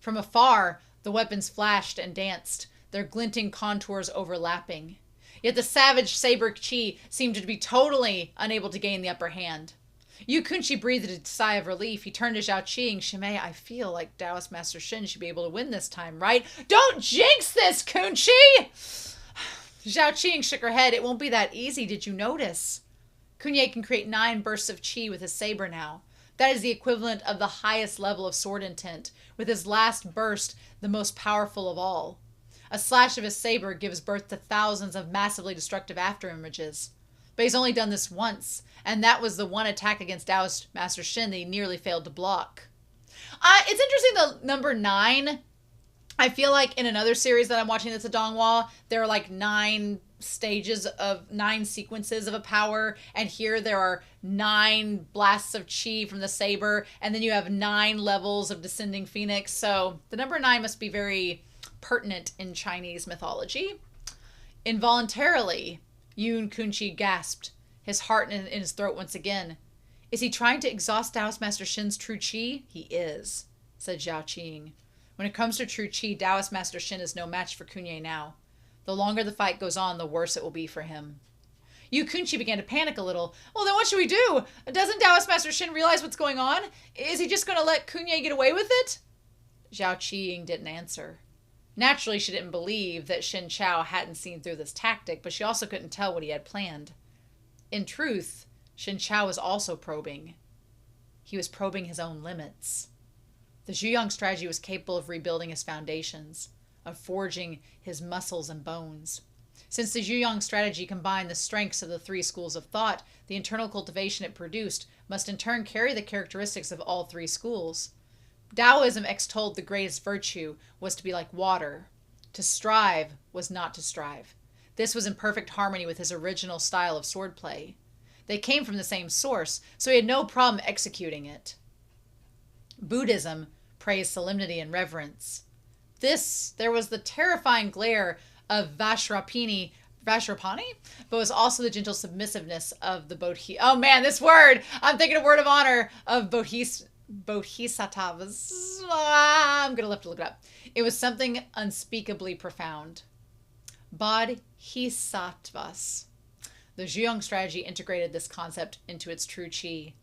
From afar, the weapons flashed and danced, their glinting contours overlapping. Yet the savage saber chi seemed to be totally unable to gain the upper hand. Kunye breathed a sigh of relief. He turned to Zhao Qing. Shimei, I feel like Taoist Master Shen should be able to win this time, right? Don't jinx this, Kunye! Zhao Qing shook her head. It won't be that easy, did you notice? Kunye can create 9 bursts of chi with his saber now. That is the equivalent of the highest level of sword intent, with his last burst the most powerful of all. A slash of his saber gives birth to thousands of massively destructive afterimages. But he's only done this once, and that was the one attack against Taoist Master Shen that he nearly failed to block. It's interesting, the number 9. I feel like in another series that I'm watching that's a Donghua, there are like 9 stages of 9 sequences of a power, and here there are 9 blasts of chi from the saber, and then you have 9 levels of descending phoenix. So the number 9 must be very pertinent in Chinese mythology. Involuntarily, Yun Kunchi gasped, his heart in his throat once again. Is he trying to exhaust Taoist Master Shen's true chi? He is, said Zhao Qing. When it comes to true chi, Taoist Master Shen is no match for Kunye now. The longer the fight goes on, the worse it will be for him. Yu Kunchi began to panic a little. Well, then what should we do? Doesn't Taoist Master Shen realize what's going on? Is he just going to let Kunye get away with it? Zhao Qing didn't answer. Naturally, she didn't believe that Shen Qiao hadn't seen through this tactic, but she also couldn't tell what he had planned. In truth, Shen Qiao was also probing. He was probing his own limits. The Zhuyang strategy was capable of rebuilding his foundations, of forging his muscles and bones. Since the Zhuyang strategy combined the strengths of the 3 schools of thought, the internal cultivation it produced must in turn carry the characteristics of all 3 schools. Taoism extolled the greatest virtue was to be like water. To strive was not to strive. This was in perfect harmony with his original style of swordplay. They came from the same source, so he had no problem executing it. Buddhism praised solemnity and reverence. There was the terrifying glare of Vajrapani, but was also the gentle submissiveness of the oh man, this word! I'm thinking a word of honor of Bodhisattvas. I'm going to have to look it up. It was something unspeakably profound. Bodhisattvas. The Zhuyang strategy integrated this concept into its true chi.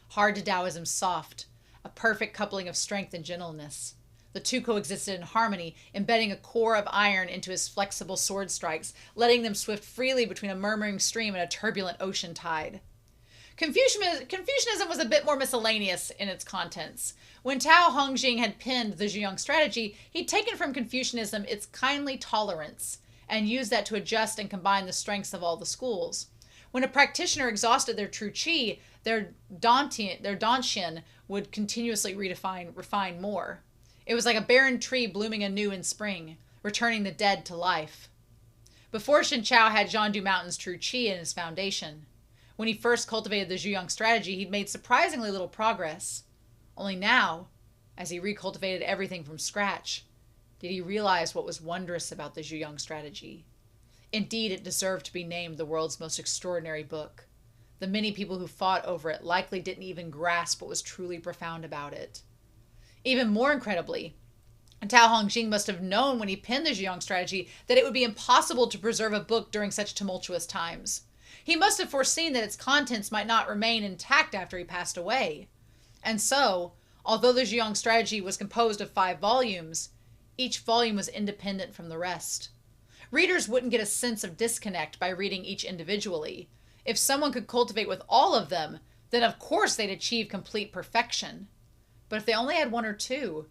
Hard to Taoism soft, a perfect coupling of strength and gentleness. The 2 coexisted in harmony, embedding a core of iron into his flexible sword strikes, letting them swift freely between a murmuring stream and a turbulent ocean tide. Confucianism was a bit more miscellaneous in its contents. When Tao Hongjing had penned the Zhuyang strategy, he'd taken from Confucianism its kindly tolerance and used that to adjust and combine the strengths of all the schools. When a practitioner exhausted their true chi, their dantian would continuously refine more. It was like a barren tree blooming anew in spring, returning the dead to life. Before Shen Qiao had Zhangdu Mountain's true chi in his foundation. When he first cultivated the Zhuyang strategy, he'd made surprisingly little progress. Only now, as he recultivated everything from scratch, did he realize what was wondrous about the Zhuyang strategy. Indeed, it deserved to be named the world's most extraordinary book. The many people who fought over it likely didn't even grasp what was truly profound about it. Even more incredibly, Tao Hongjing must have known when he penned the Zhuyang strategy that it would be impossible to preserve a book during such tumultuous times. He must have foreseen that its contents might not remain intact after he passed away. And so, although the Zhuyang strategy was composed of 5 volumes, each volume was independent from the rest. Readers wouldn't get a sense of disconnect by reading each individually. If someone could cultivate with all of them, then of course they'd achieve complete perfection. But if they only had 1 or 2,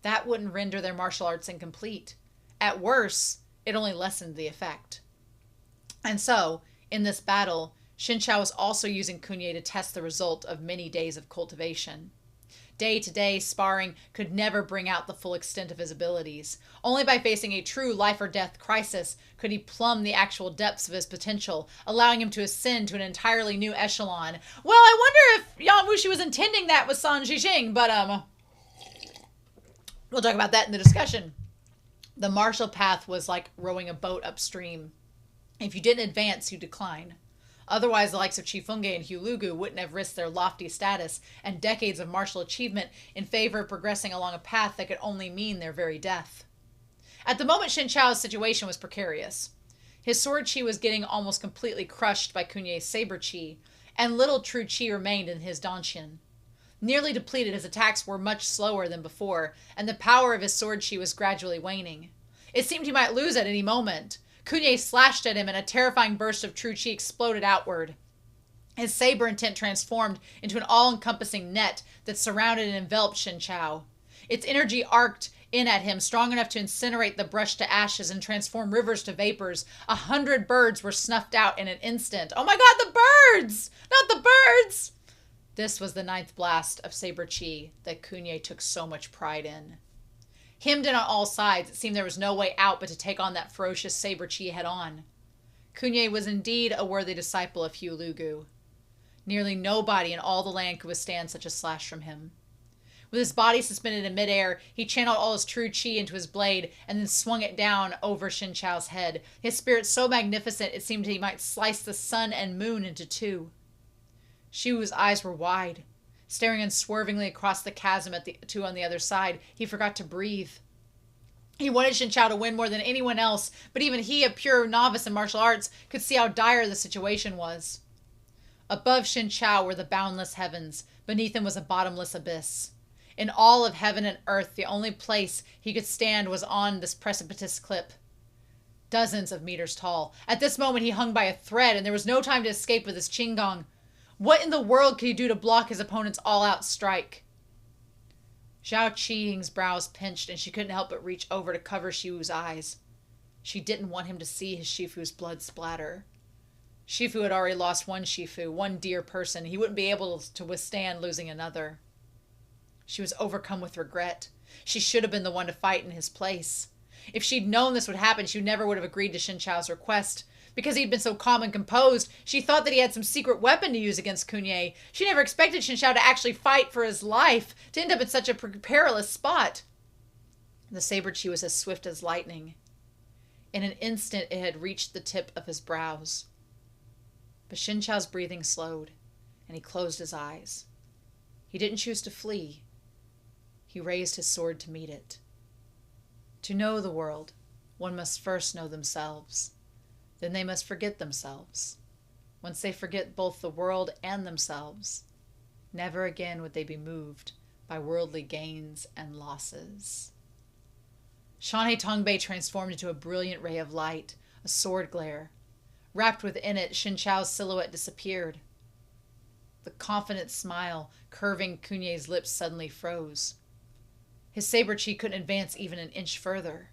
that wouldn't render their martial arts incomplete. At worst, it only lessened the effect. And so, in this battle, Shen Qiao was also using Kunye to test the result of many days of cultivation. Day-to-day sparring could never bring out the full extent of his abilities. Only by facing a true life-or-death crisis could he plumb the actual depths of his potential, allowing him to ascend to an entirely new echelon. Well, I wonder if Yan Wushi was intending that with San Zhijing, but we'll talk about that in the discussion. The martial path was like rowing a boat upstream. If you didn't advance, you decline. Otherwise, the likes of Qifengge and Hulugu wouldn't have risked their lofty status and decades of martial achievement in favor of progressing along a path that could only mean their very death. At the moment, Shen Qiao's situation was precarious. His sword chi was getting almost completely crushed by Kunye's saber chi, and little true chi remained in his dantian. Nearly depleted, his attacks were much slower than before, and the power of his sword chi was gradually waning. It seemed he might lose at any moment. Kunye slashed at him, and a terrifying burst of true chi exploded outward. His saber intent transformed into an all-encompassing net that surrounded and enveloped Shen Qiao. Its energy arced in at him, strong enough to incinerate the brush to ashes and transform rivers to vapors. 100 birds were snuffed out in an instant. Oh my god, the birds! Not the birds! This was the 9th blast of saber chi that Kunye took so much pride in. Hemmed in on all sides, it seemed there was no way out but to take on that ferocious saber chi head on. Kunye was indeed a worthy disciple of Hu Lugu. Nearly nobody in all the land could withstand such a slash from him. With his body suspended in midair, he channeled all his true chi into his blade and then swung it down over Shen Qiao's head, his spirit so magnificent it seemed he might slice the sun and moon into two. Shu's eyes were wide. Staring unswervingly across the chasm at the two on the other side, he forgot to breathe. He wanted Shen Qiao to win more than anyone else, but even he, a pure novice in martial arts, could see how dire the situation was. Above Shen Qiao were the boundless heavens. Beneath him was a bottomless abyss. In all of heaven and earth, the only place he could stand was on this precipitous cliff, dozens of meters tall. At this moment, he hung by a thread, and there was no time to escape with his qinggong. What in the world could he do to block his opponent's all-out strike? Zhao Qing's brows pinched, and she couldn't help but reach over to cover Shifu's eyes. She didn't want him to see his Shifu's blood splatter. Shifu had already lost one Shifu, one dear person. He wouldn't be able to withstand losing another. She was overcome with regret. She should have been the one to fight in his place. If she'd known this would happen, she never would have agreed to Shen Qiao's request. Because he'd been so calm and composed, she thought that he had some secret weapon to use against Kunye. She never expected Shen Qiao to actually fight for his life, to end up in such a perilous spot. The saber chi was as swift as lightning. In an instant, it had reached the tip of his brows. But Shen Qiao's breathing slowed, and he closed his eyes. He didn't choose to flee. He raised his sword to meet it. To know the world, one must first know themselves. Then they must forget themselves. Once they forget both the world and themselves, never again would they be moved by worldly gains and losses. Shanhe Tongbei transformed into a brilliant ray of light, a sword glare. Wrapped within it, Shen Qiao's silhouette disappeared. The confident smile curving Kunye's lips suddenly froze. His saber chi couldn't advance even an inch further.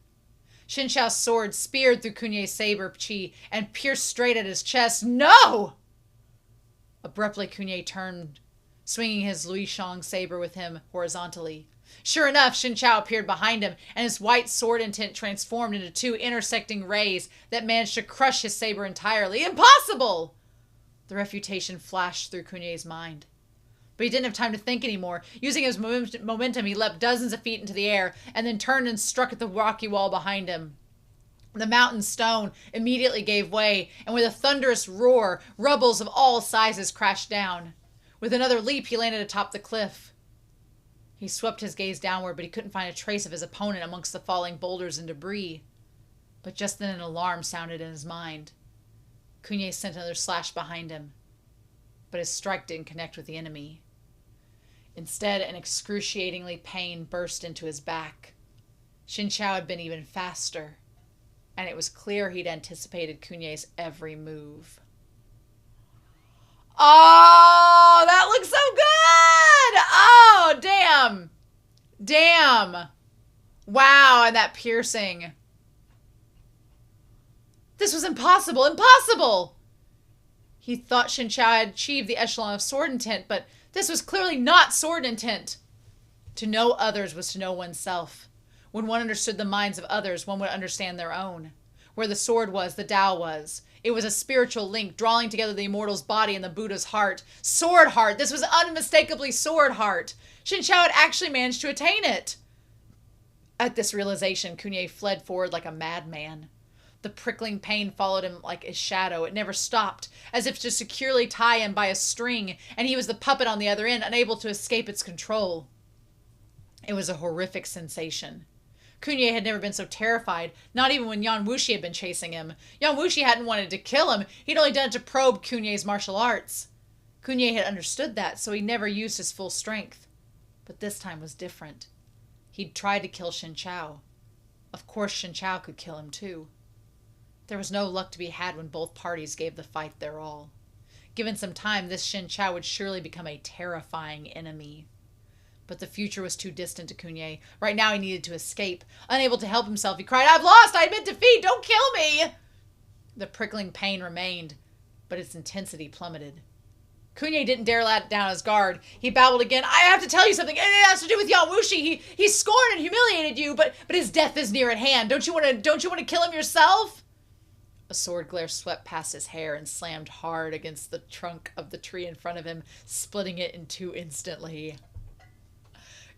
Shen Qiao's sword speared through Kunye's saber chi and pierced straight at his chest. No! Abruptly, Kunye turned, swinging his Luishang saber with him horizontally. Sure enough, Shen Qiao appeared behind him, and his white sword intent transformed into two intersecting rays that managed to crush his saber entirely. Impossible! The refutation flashed through Kunye's mind. But he didn't have time to think anymore. Using his momentum, he leapt dozens of feet into the air, and then turned and struck at the rocky wall behind him. The mountain stone immediately gave way, and with a thunderous roar, rubbles of all sizes crashed down. With another leap, he landed atop the cliff. He swept his gaze downward, but he couldn't find a trace of his opponent amongst the falling boulders and debris. But just then an alarm sounded in his mind. Kunye sent another slash behind him, but his strike didn't connect with the enemy. Instead, an excruciatingly pain burst into his back. Shen Qiao had been even faster, and it was clear he'd anticipated Kunye's every move. Oh, that looks so good! Oh, damn! Damn! Wow, and that piercing. This was impossible! Impossible! He thought Shen Qiao had achieved the echelon of sword intent, but this was clearly not sword intent. To know others was to know oneself. When one understood the minds of others, one would understand their own. Where the sword was, the Tao was. It was a spiritual link, drawing together the immortal's body and the Buddha's heart. Sword heart! This was unmistakably sword heart! Shen Qiao had actually managed to attain it! At this realization, Kunye fled forward like a madman. The prickling pain followed him like a shadow. It never stopped, as if to securely tie him by a string, and he was the puppet on the other end, unable to escape its control. It was a horrific sensation. Kunye had never been so terrified, not even when Yan Wushi had been chasing him. Yan Wushi hadn't wanted to kill him. He'd only done it to probe Kunye's martial arts. Kunye had understood that, so he never used his full strength. But this time was different. He'd tried to kill Shen Qiao. Of course Shen Qiao could kill him too. There was no luck to be had when both parties gave the fight their all. Given some time, this Shen Qiao would surely become a terrifying enemy. But the future was too distant to Kunye. Right now he needed to escape. Unable to help himself, he cried, "I've lost! I admit defeat! Don't kill me!" The prickling pain remained, but its intensity plummeted. Kunye didn't dare let down his guard. He babbled again, "I have to tell you something. It has to do with Yan Wushi. He scorned and humiliated you, but his death is near at hand. Don't you want to kill him yourself?" A sword glare swept past his hair and slammed hard against the trunk of the tree in front of him, splitting it in two instantly.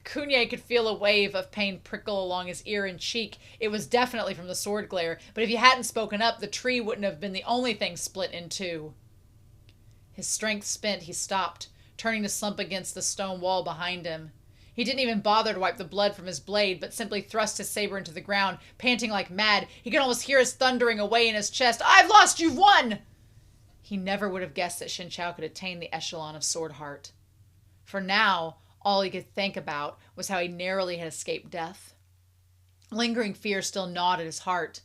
Kunye could feel a wave of pain prickle along his ear and cheek. It was definitely from the sword glare, but if he hadn't spoken up, the tree wouldn't have been the only thing split in two. His strength spent, he stopped, turning to slump against the stone wall behind him. He didn't even bother to wipe the blood from his blade, but simply thrust his saber into the ground, panting like mad. He could almost hear his thundering away in his chest. "I've lost, you've won!" He never would have guessed that Shen Qiao could attain the echelon of sword heart. For now, all he could think about was how he narrowly had escaped death. Lingering fear still gnawed at his heart.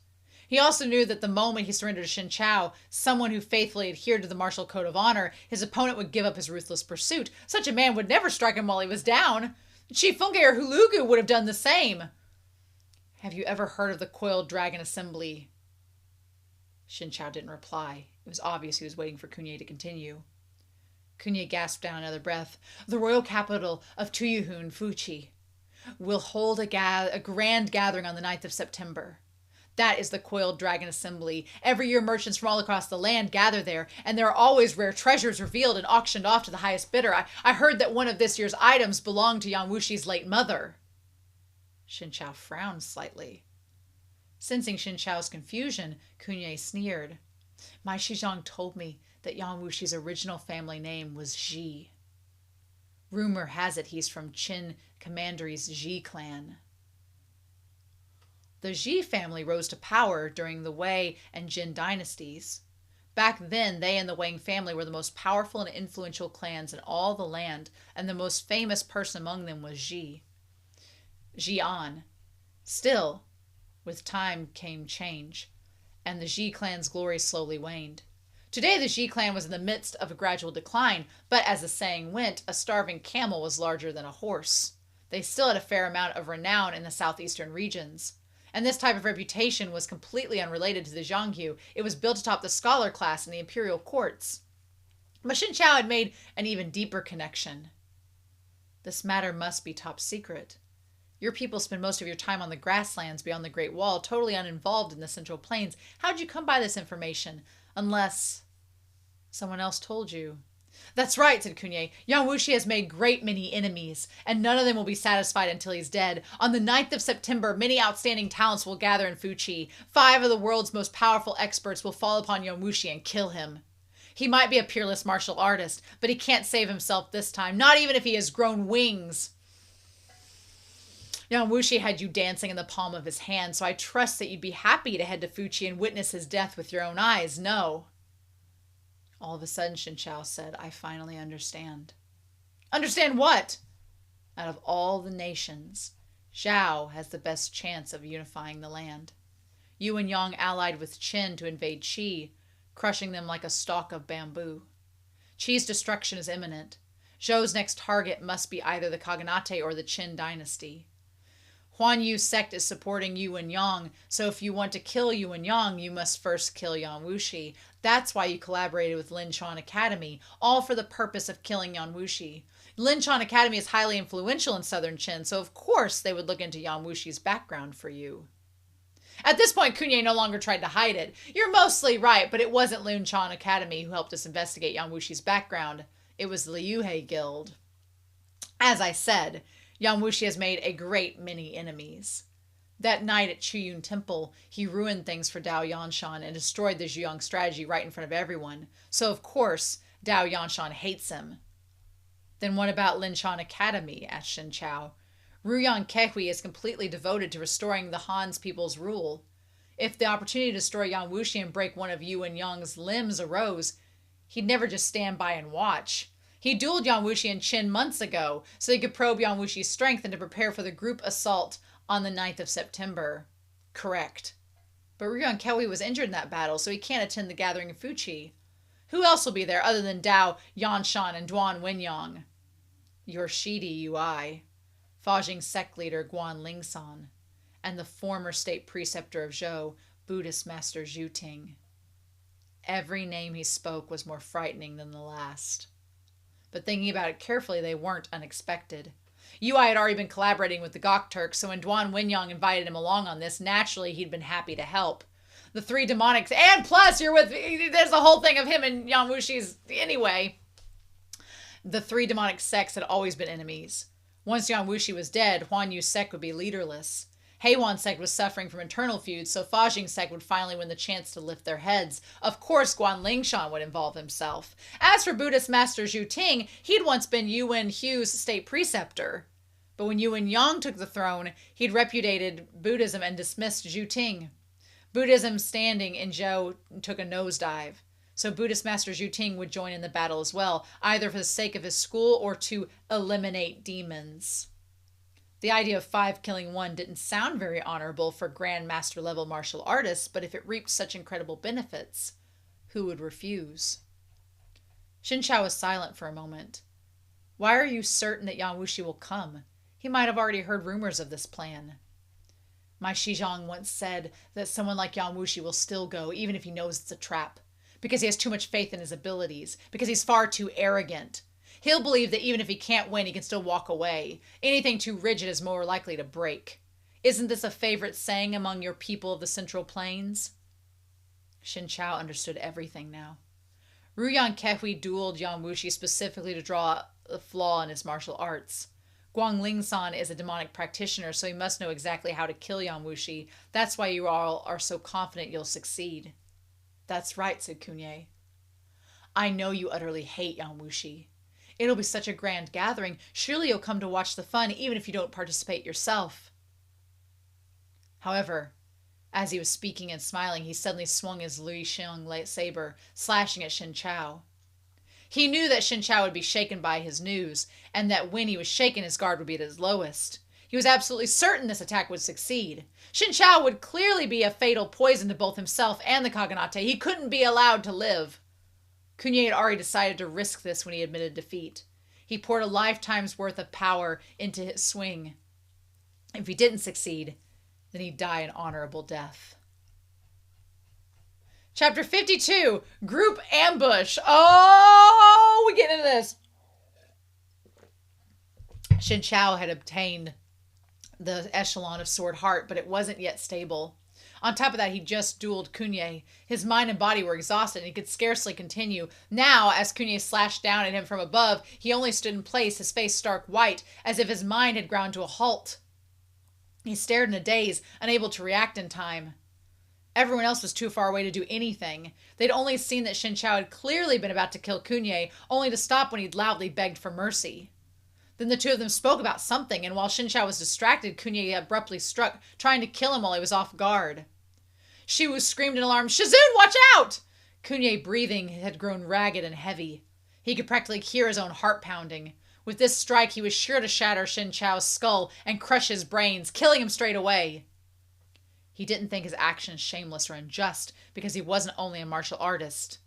He also knew that the moment he surrendered to Shen Qiao, someone who faithfully adhered to the martial code of honor, his opponent would give up his ruthless pursuit. Such a man would never strike him while he was down. Chief Funke or Hulugu would have done the same. "Have you ever heard of the Coiled Dragon Assembly?" Shen Qiao didn't reply. It was obvious he was waiting for Kunye to continue. Kunye gasped down another breath. "The royal capital of Tuyuhun, Fuchi, will hold a grand gathering on the 9th of September. That is the Coiled Dragon Assembly. Every year merchants from all across the land gather there, and there are always rare treasures revealed and auctioned off to the highest bidder. I heard that one of this year's items belonged to Yan Wushi's late mother." Shen Qiao frowned slightly. Sensing Shen Qiao's confusion, Kunye sneered. "My Shizhong told me that Yan Wushi's original family name was Ji. Rumor has it he's from Qin Commandery's Ji clan." The Ji family rose to power during the Wei and Jin dynasties. Back then, they and the Wang family were the most powerful and influential clans in all the land, and the most famous person among them was Ji. Jian. Still, with time came change, and the Ji clan's glory slowly waned. Today, the Ji clan was in the midst of a gradual decline, but as the saying went, a starving camel was larger than a horse. They still had a fair amount of renown in the southeastern regions. And this type of reputation was completely unrelated to the Zhonghu. It was built atop the scholar class in the imperial courts. But Shen Qiao had made an even deeper connection. "This matter must be top secret. Your people spend most of your time on the grasslands beyond the Great Wall, totally uninvolved in the Central Plains. How'd you come by this information? Unless someone else told you." "That's right," said Kunye. "Yan Wushi has made great many enemies, and none of them will be satisfied until he's dead. On the 9th of September, many outstanding talents will gather in Fuchi. 5 of the world's most powerful experts will fall upon Yan Wushi and kill him. He might be a peerless martial artist, but he can't save himself this time, not even if he has grown wings. Yan Wushi had you dancing in the palm of his hand, so I trust that you'd be happy to head to Fuchi and witness his death with your own eyes, no?" All of a sudden, Shen Qiao said, "I finally understand." "Understand what?" "Out of all the nations, Zhao has the best chance of unifying the land. You and Yang allied with Qin to invade Qi, crushing them like a stalk of bamboo. Qi's destruction is imminent. Zhou's next target must be either the Khaganate or the Qin dynasty. Huan Yu's sect is supporting Yu and Yang, so if you want to kill Yu and Yang, you must first kill Yan Wushi. That's why you collaborated with Linchan Academy, all for the purpose of killing Yan Wushi. Linchan Academy is highly influential in southern Qin, so of course they would look into Yan Wushi's background for you." At this point, Kunye no longer tried to hide it. "You're mostly right, but it wasn't Linchan Academy who helped us investigate Yan Wushi's background. It was the Liuhe Guild. As I said, Yan Wushi has made a great many enemies. That night at Chuyun Temple, he ruined things for Dao Yanshan and destroyed the Zhuyang strategy right in front of everyone. So, of course, Dao Yanshan hates him." "Then what about Linchan Academy?" asked Shen Qiao. "Ruyang Kehui is completely devoted to restoring the Han's people's rule. If the opportunity to destroy Yan Wushi and break one of Yu and Yang's limbs arose, he'd never just stand by and watch. He dueled Yan Wushi in Qin months ago, so he could probe Yan Wushi's strength and to prepare for the group assault on the 9th of September. "Correct. But Ruyang Kehui was injured in that battle, so he can't attend the gathering in Fuchi. Who else will be there other than Dao Yanshan and Duan Wenyang?" "Your Shidi Ui, Fajing sect leader Guan Lingsan, and the former state preceptor of Zhou, Buddhist master Zhu Ting." Every name he spoke was more frightening than the last. But thinking about it carefully, they weren't unexpected. Ui had already been collaborating with the Gok Turks, so when Duan Wenyang invited him along on this, naturally he'd been happy to help. the three demonics, and plus there's a whole thing of him and Yan Wushi's, anyway. The three demonic sects had always been enemies. Once Yan Wushi was dead, Huan Yu's sect would be leaderless. Heiwan sect was suffering from internal feuds, so Fajing sect would finally win the chance to lift their heads. Of course, Guan Lingshan would involve himself. As for Buddhist master Zhu Ting, he'd once been Yuan Hu's state preceptor. But when Yuan Yang took the throne, he'd repudiated Buddhism and dismissed Zhu Ting. Buddhism's standing in Zhou took a nosedive. So Buddhist master Zhu Ting would join in the battle as well, either for the sake of his school or to eliminate demons. The idea of 5 killing 1 didn't sound very honorable for Grand Master level martial artists, but if it reaped such incredible benefits, who would refuse? Shen Qiao was silent for a moment. Why are you certain that Yan Wushi will come? He might have already heard rumors of this plan. My Shizhong once said that someone like Yan Wushi will still go, even if he knows it's a trap. Because he has too much faith in his abilities. Because he's far too arrogant. He'll believe that even if he can't win, he can still walk away. Anything too rigid is more likely to break. Isn't this a favorite saying among your people of the Central Plains? Shen Qiao understood everything now. Ruyan Kehui dueled Yan Wushi specifically to draw a flaw in his martial arts. Guang Lingsan is a demonic practitioner, so he must know exactly how to kill Yan Wushi. That's why you all are so confident you'll succeed. That's right, said Kunye. I know you utterly hate Yan Wushi. It'll be such a grand gathering. Surely you'll come to watch the fun, even if you don't participate yourself. However, as he was speaking and smiling, he suddenly swung his Lui Xiong saber, slashing at Shen Qiao. He knew that Shen Qiao would be shaken by his news, and that when he was shaken, his guard would be at its lowest. He was absolutely certain this attack would succeed. Shen Qiao would clearly be a fatal poison to both himself and the Kaghanate. He couldn't be allowed to live. Kunye had already decided to risk this when he admitted defeat. He poured a lifetime's worth of power into his swing. If he didn't succeed, then he'd die an honorable death. Chapter 52, Group Ambush. Oh, we get into this. Shen Qiao had obtained the echelon of Sword Heart, but it wasn't yet stable. On top of that, he just dueled Kunye. His mind and body were exhausted, and he could scarcely continue. Now, as Kunye slashed down at him from above, he only stood in place, his face stark white, as if his mind had ground to a halt. He stared in a daze, unable to react in time. Everyone else was too far away to do anything. They'd only seen that Shen Qiao had clearly been about to kill Kunye, only to stop when he'd loudly begged for mercy. Then the two of them spoke about something, and while Shen Qiao was distracted, Kunye abruptly struck, trying to kill him while he was off guard. Shiwu screamed in alarm, "Shizun, watch out!" Kunye, breathing, had grown ragged and heavy. He could practically hear his own heart pounding. With this strike, he was sure to shatter Shen Qiao's skull and crush his brains, killing him straight away. He didn't think his actions shameless or unjust, because he wasn't only a martial artist.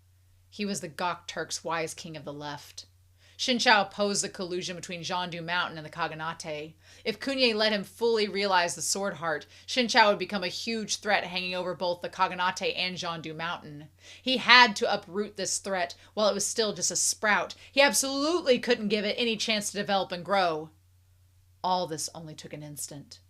He was the Gok Turk's wise king of the left. Shen Qiao opposed the collusion between Zhandu Mountain and the Kaghanate. If Kunye let him fully realize the Sword Heart, Shen Qiao would become a huge threat hanging over both the Kaghanate and Zhandu Mountain. He had to uproot this threat while it was still just a sprout. He absolutely couldn't give it any chance to develop and grow. All this only took an instant.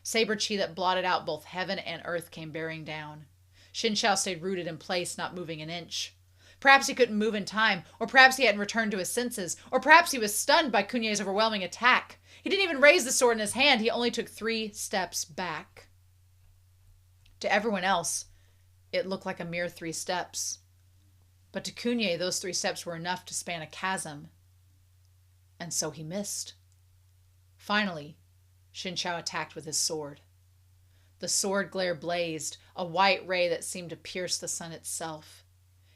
Saber chi that blotted out both heaven and earth came bearing down. Shen Qiao stayed rooted in place, not moving an inch. Perhaps he couldn't move in time, or perhaps he hadn't returned to his senses, or perhaps he was stunned by Kunye's overwhelming attack. He didn't even raise the sword in his hand, he only took 3 steps back. To everyone else, it looked like a mere 3 steps. But to Kunye, those 3 steps were enough to span a chasm. And so he missed. Finally, Shen Qiao attacked with his sword. The sword glare blazed, a white ray that seemed to pierce the sun itself.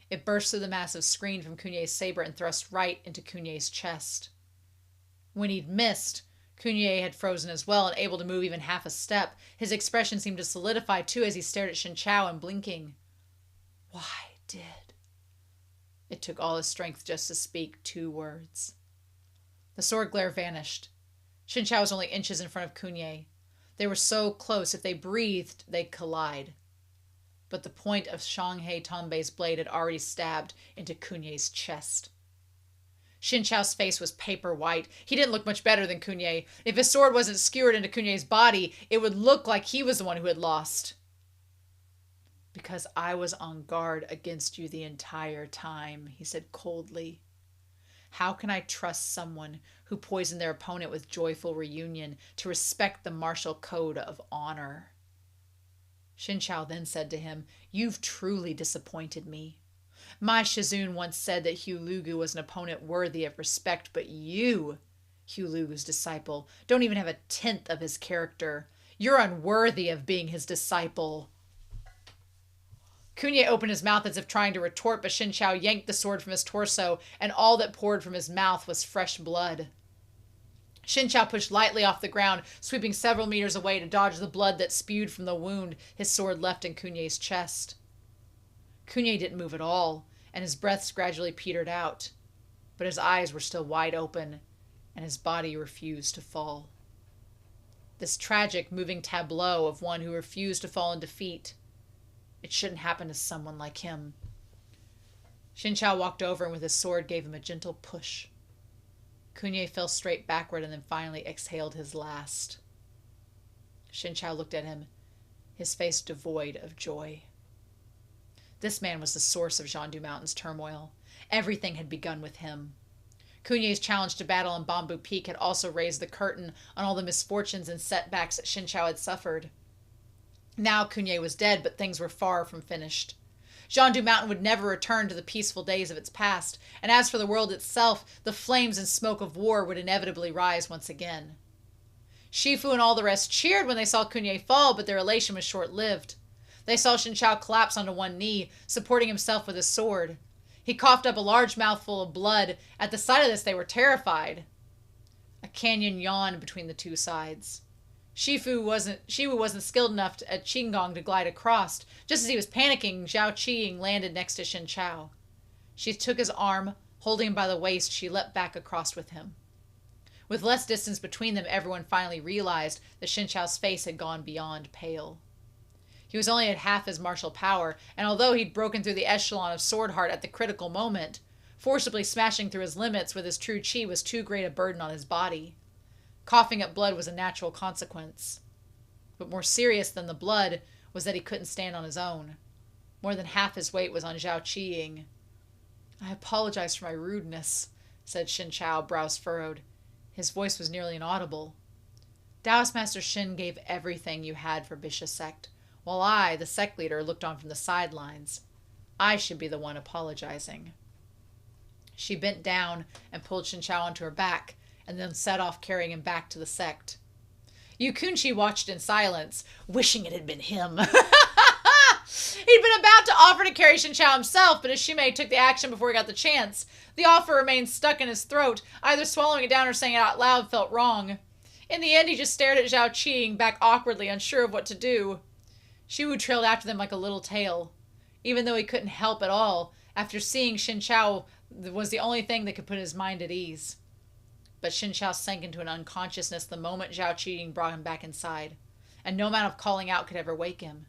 It burst through the massive screen from Kunye's saber and thrust right into Kunye's chest. When he'd missed, Kunye had frozen as well, unable to move even half a step. His expression seemed to solidify too as he stared at Shen Qiao, unblinking. Why did? It took all his strength just to speak 2 words. The sword glare vanished. Shen Qiao was only inches in front of Kunye. They were so close, if they breathed, they'd collide. But the point of Shanghai Tanbei's blade had already stabbed into Kunye's chest. Shen Qiao's face was paper white. He didn't look much better than Kunye. If his sword wasn't skewered into Kunye's body, it would look like he was the one who had lost. Because I was on guard against you the entire time, he said coldly. How can I trust someone who poisoned their opponent with joyful reunion to respect the martial code of honor? Shen Qiao then said to him, You've truly disappointed me. My Shizun once said that Hu Lugu was an opponent worthy of respect, but you, Hu Lugu's disciple, don't even have a tenth of his character. You're unworthy of being his disciple. Kunye opened his mouth as if trying to retort, but Shen Qiao yanked the sword from his torso, and all that poured from his mouth was fresh blood. Shen Qiao pushed lightly off the ground, sweeping several meters away to dodge the blood that spewed from the wound his sword left in Kunye's chest. Kunye didn't move at all, and his breaths gradually petered out, but his eyes were still wide open, and his body refused to fall. This tragic, moving tableau of one who refused to fall in defeat, it shouldn't happen to someone like him. Shen Qiao walked over and with his sword gave him a gentle push. Kunye fell straight backward and then finally exhaled his last. Shen Qiao looked at him, his face devoid of joy. This man was the source of Jiandu Mountain's turmoil. Everything had begun with him. Kunye's challenge to battle on Bamboo Peak had also raised the curtain on all the misfortunes and setbacks that Shen Qiao had suffered. Now Kunye was dead, but things were far from finished. Jiandu Mountain would never return to the peaceful days of its past, and as for the world itself, the flames and smoke of war would inevitably rise once again. Shifu and all the rest cheered when they saw Kunye fall, but their elation was short-lived. They saw Shen Qiao collapse onto one knee, supporting himself with his sword. He coughed up a large mouthful of blood. At the sight of this, they were terrified. A canyon yawned between the two sides. Shifu wasn't skilled enough at Qinggong to glide across. Just as he was panicking, Zhao Qiying landed next to Shen Qiao. She took his arm, holding him by the waist, she leapt back across with him. With less distance between them, everyone finally realized that Shen Qiao's face had gone beyond pale. He was only at half his martial power, and although he'd broken through the echelon of sword heart at the critical moment, forcibly smashing through his limits with his true chi was too great a burden on his body. Coughing up blood was a natural consequence. But more serious than the blood was that he couldn't stand on his own. More than half his weight was on Zhao Qiying. I apologize for my rudeness, said Shen Qiao, brows furrowed. His voice was nearly inaudible. Taoist Master Shen gave everything you had for Bixia Sect, while I, the sect leader, looked on from the sidelines. I should be the one apologizing. She bent down and pulled Shen Qiao onto her back, and then set off carrying him back to the sect. Yu Kunshi watched in silence, wishing it had been him. He'd been about to offer to carry Shen Qiao himself, but as Shimei took the action before he got the chance, the offer remained stuck in his throat. Either swallowing it down or saying it out loud felt wrong. In the end, he just stared at Zhao Qiying back awkwardly, unsure of what to do. Shiwu trailed after them like a little tail. Even though he couldn't help at all, after seeing Shen Qiao was the only thing that could put his mind at ease. But Shen Qiao sank into an unconsciousness the moment Zhao Qiying brought him back inside, and no amount of calling out could ever wake him.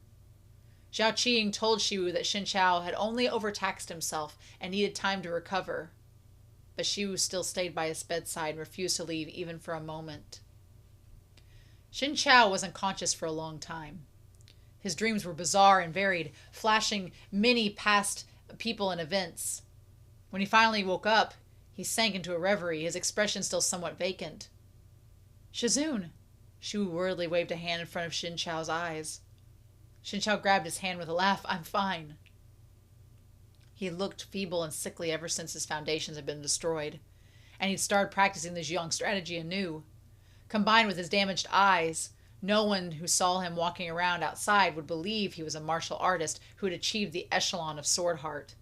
Zhao Qiying told Shiwu that Shen Qiao had only overtaxed himself and needed time to recover, but Shiwu still stayed by his bedside and refused to leave even for a moment. Shen Qiao was unconscious for a long time. His dreams were bizarre and varied, flashing many past people and events. When he finally woke up, he sank into a reverie, his expression still somewhat vacant. Shizun! Shu worriedly waved a hand in front of Shen Qiao's eyes. Shen Qiao grabbed his hand with a laugh. I'm fine. He looked feeble and sickly ever since his foundations had been destroyed, and he'd started practicing the Zhiyong strategy anew. Combined with his damaged eyes, no one who saw him walking around outside would believe he was a martial artist who had achieved the echelon of sword heart.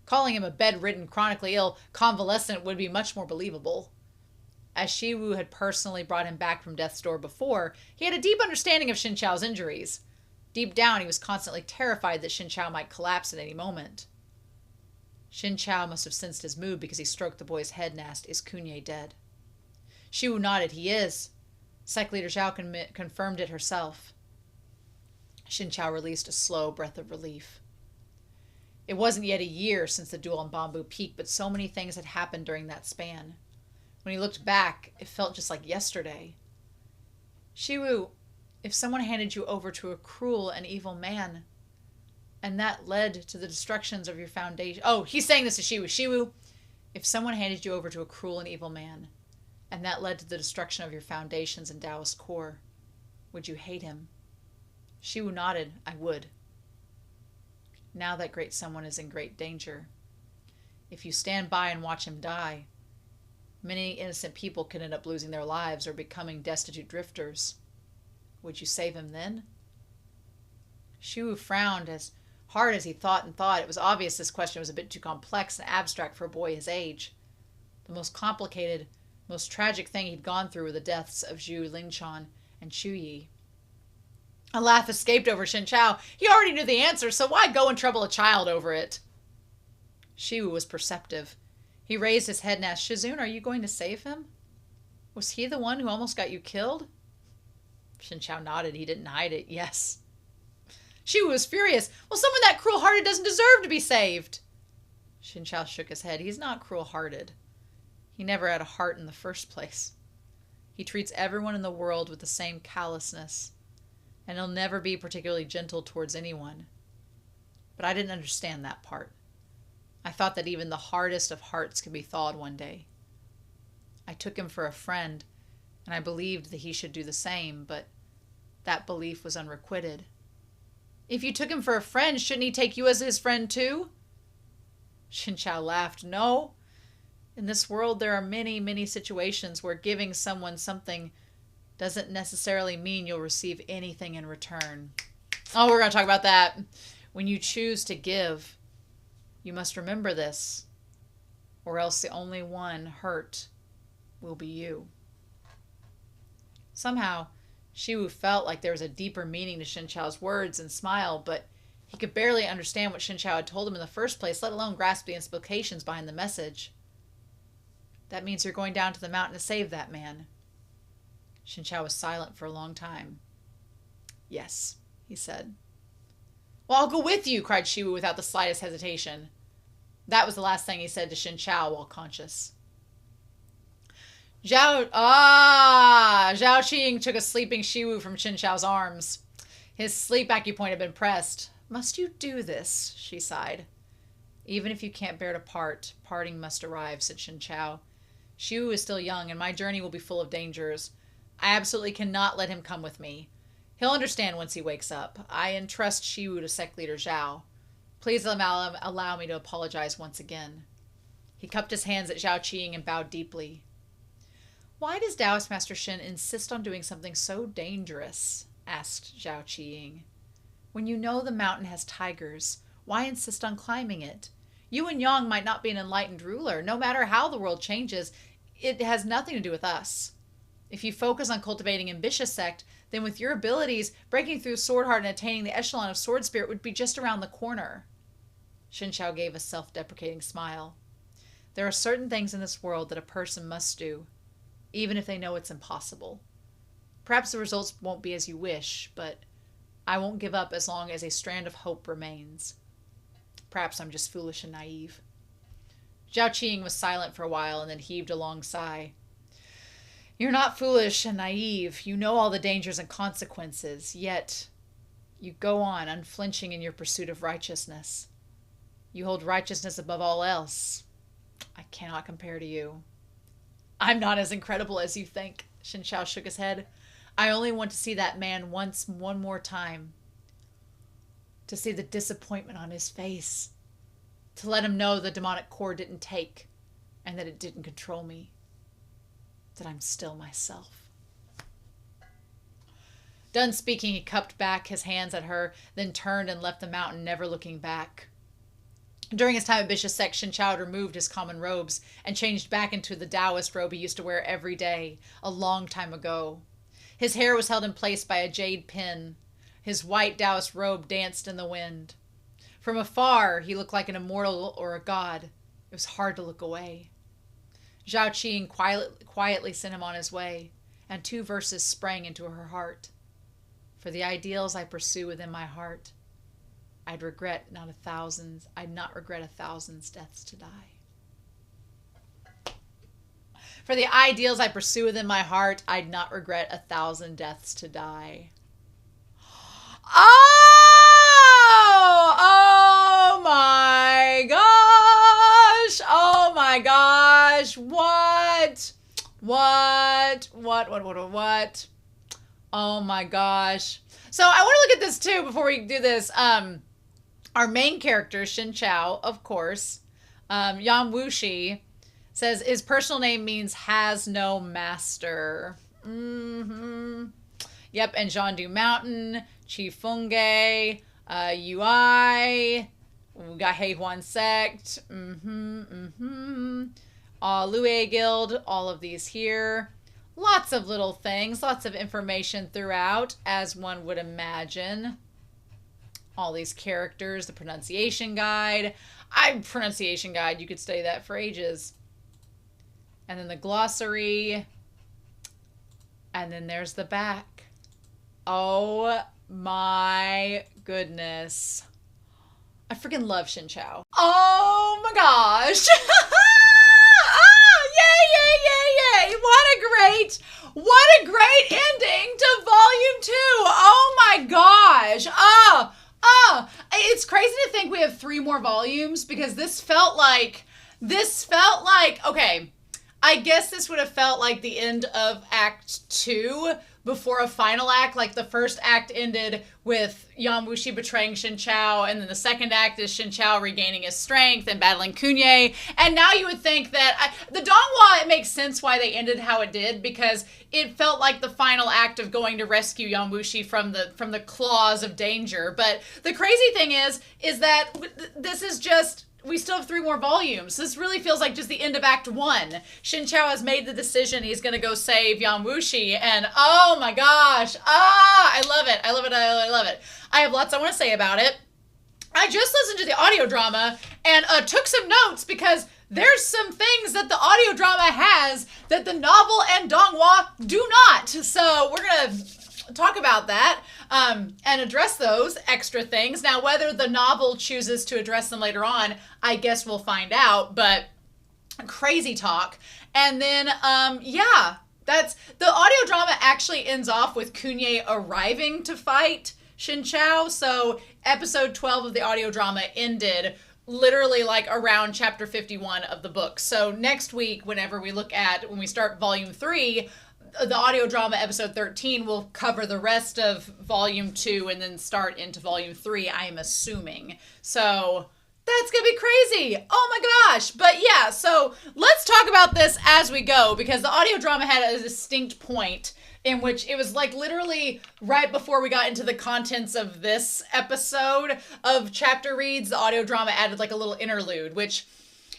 Calling him a bedridden, chronically ill convalescent would be much more believable. As Shiwu had personally brought him back from death's door before, he had a deep understanding of Shen Qiao's injuries. Deep down, he was constantly terrified that Shen Qiao might collapse at any moment. Shen Qiao must have sensed his mood because he stroked the boy's head and asked, Is Kunye dead? Shiwu nodded. He is. Sect leader Zhao confirmed it herself. Shen Qiao released a slow breath of relief. It wasn't yet a year since the duel on Bamboo Peak, but so many things had happened during that span. When he looked back, it felt just like yesterday. Shiwu, if someone handed you over to a cruel and evil man, And that led to the destructions of your foundation. Oh, he's saying this to Shiwu. Shiwu, if someone handed you over to a cruel and evil man, and that led to the destruction of your foundations and Taoist core, would you hate him? Shiwu nodded. I would. Now that great someone is in great danger. If you stand by and watch him die, many innocent people can end up losing their lives or becoming destitute drifters. Would you save him then? Shiwu frowned as hard as he thought and thought. It was obvious this question was a bit too complex and abstract for a boy his age. The most complicated, most tragic thing he'd gone through were the deaths of Zhu Lingchan and Chu Yi. A laugh escaped over Shen Qiao. He already knew the answer, so why go and trouble a child over it? Shiwu was perceptive. He raised his head and asked, Shizun, are you going to save him? Was he the one who almost got you killed? Shen Qiao nodded. He didn't hide it. Yes. Shiwu was furious. Well, someone that cruel-hearted doesn't deserve to be saved. Shen Qiao shook his head. He's not cruel-hearted. He never had a heart in the first place. He treats everyone in the world with the same callousness, and he'll never be particularly gentle towards anyone. But I didn't understand that part. I thought that even the hardest of hearts could be thawed one day. I took him for a friend, and I believed that he should do the same, but that belief was unrequited. If you took him for a friend, shouldn't he take you as his friend too? Shen Qiao laughed. No. In this world, there are many, many situations where giving someone something doesn't necessarily mean you'll receive anything in return. Oh, we're going to talk about that. When you choose to give, you must remember this, or else the only one hurt will be you. Somehow, Shiwu felt like there was a deeper meaning to Shen Qiao's words and smiled, but he could barely understand what Shen Qiao had told him in the first place, let alone grasp the implications behind the message. That means you're going down to the mountain to save that man. Shen Qiao was silent for a long time. Yes, he said. Well, I'll go with you, cried Shiwu without the slightest hesitation. That was the last thing he said to Shen Qiao while conscious. Zhao Qing took a sleeping Shiwu from Shen Qiao's arms. His sleep acupoint had been pressed. Must you do this? She sighed. Even if you can't bear to part, parting must arrive, said Shen Qiao. Shiwu is still young, and my journey will be full of dangers. I absolutely cannot let him come with me. He'll understand once he wakes up. I entrust Shiwu to sect leader Zhao. Please allow me to apologize once again. He cupped his hands at Zhao Qing and bowed deeply. Why does Taoist Master Shen insist on doing something so dangerous? Asked Zhao Qing. When you know the mountain has tigers, why insist on climbing it? You and Yang might not be an enlightened ruler. No matter how the world changes, it has nothing to do with us. If you focus on cultivating in Bixia Sect, then with your abilities, breaking through sword heart and attaining the echelon of sword spirit would be just around the corner. Shen Qiao gave a self-deprecating smile. There are certain things in this world that a person must do, even if they know it's impossible. Perhaps the results won't be as you wish, but I won't give up as long as a strand of hope remains. Perhaps I'm just foolish and naive. Zhao Qing was silent for a while and then heaved a long sigh. You're not foolish and naive. You know all the dangers and consequences, yet you go on unflinching in your pursuit of righteousness. You hold righteousness above all else. I cannot compare to you. I'm not as incredible as you think, Shen Qiao shook his head. I only want to see that man one more time. To see the disappointment on his face. To let him know the demonic core didn't take, and that it didn't control me. That I'm still myself. Done speaking, he cupped back his hands at her, then turned and left the mountain, never looking back. During his time at Bixia Sect, Shen Qiao had removed his common robes and changed back into the Taoist robe he used to wear every day, a long time ago. His hair was held in place by a jade pin. His white Taoist robe danced in the wind. From afar, he looked like an immortal or a god. It was hard to look away. Zhao Qing quietly sent him on his way, and 2 verses sprang into her heart. For the ideals I pursue within my heart, I'd not regret 1,000's deaths to die. For the ideals I pursue within my heart, I'd not regret 1,000 deaths to die. Oh! What? Oh my gosh. So I want to look at this too before we do this. Our main character, Shen Qiao, of course, Yan Wushi, says his personal name means has no master. Yep, and Zhandu Mountain, Qifengge, UI, we got Heihwan Sect, Lue Guild, all of these here. Lots of little things, lots of information throughout, as one would imagine. All these characters, the pronunciation guide. Pronunciation guide, you could study that for ages. And then the glossary. And then there's the back. Oh my goodness. I freaking love Shen Qiao. Oh my gosh. Yay. What a great ending to volume 2. Oh my gosh. It's crazy to think we have 3 more volumes because this felt like, okay, I guess this would have felt like the end of Act 2 before a final act. Like the first act ended with Yan Wushi betraying Shen Qiao, and then the second act is Shen Qiao regaining his strength and battling Kunye. And now you would think that the Donghua, it makes sense why they ended how it did, because it felt like the final act of going to rescue Yan Wushi from the claws of danger. But the crazy thing is that this is just, we still have 3 more volumes. This really feels like just the end of Act 1. Shen Qiao has made the decision he's going to go save Yan Wushi, and oh my gosh, I love it. I love it. I have lots I want to say about it. I just listened to the audio drama and took some notes because there's some things that the audio drama has that the novel and Donghua do not. So we're going to talk about that and address those extra things. Now, whether the novel chooses to address them later on, I guess we'll find out, but crazy talk. And then, that's the audio drama actually ends off with Kunye arriving to fight Shen Qiao. So episode 12 of the audio drama ended literally like around chapter 51 of the book. So next week, when we start volume 3, the audio drama episode 13 will cover the rest of volume 2 and then start into volume 3, I am assuming. So that's gonna be crazy. Oh my gosh. But yeah, so let's talk about this as we go, because the audio drama had a distinct point in which it was like literally right before we got into the contents of this episode of chapter reads, the audio drama added like a little interlude, which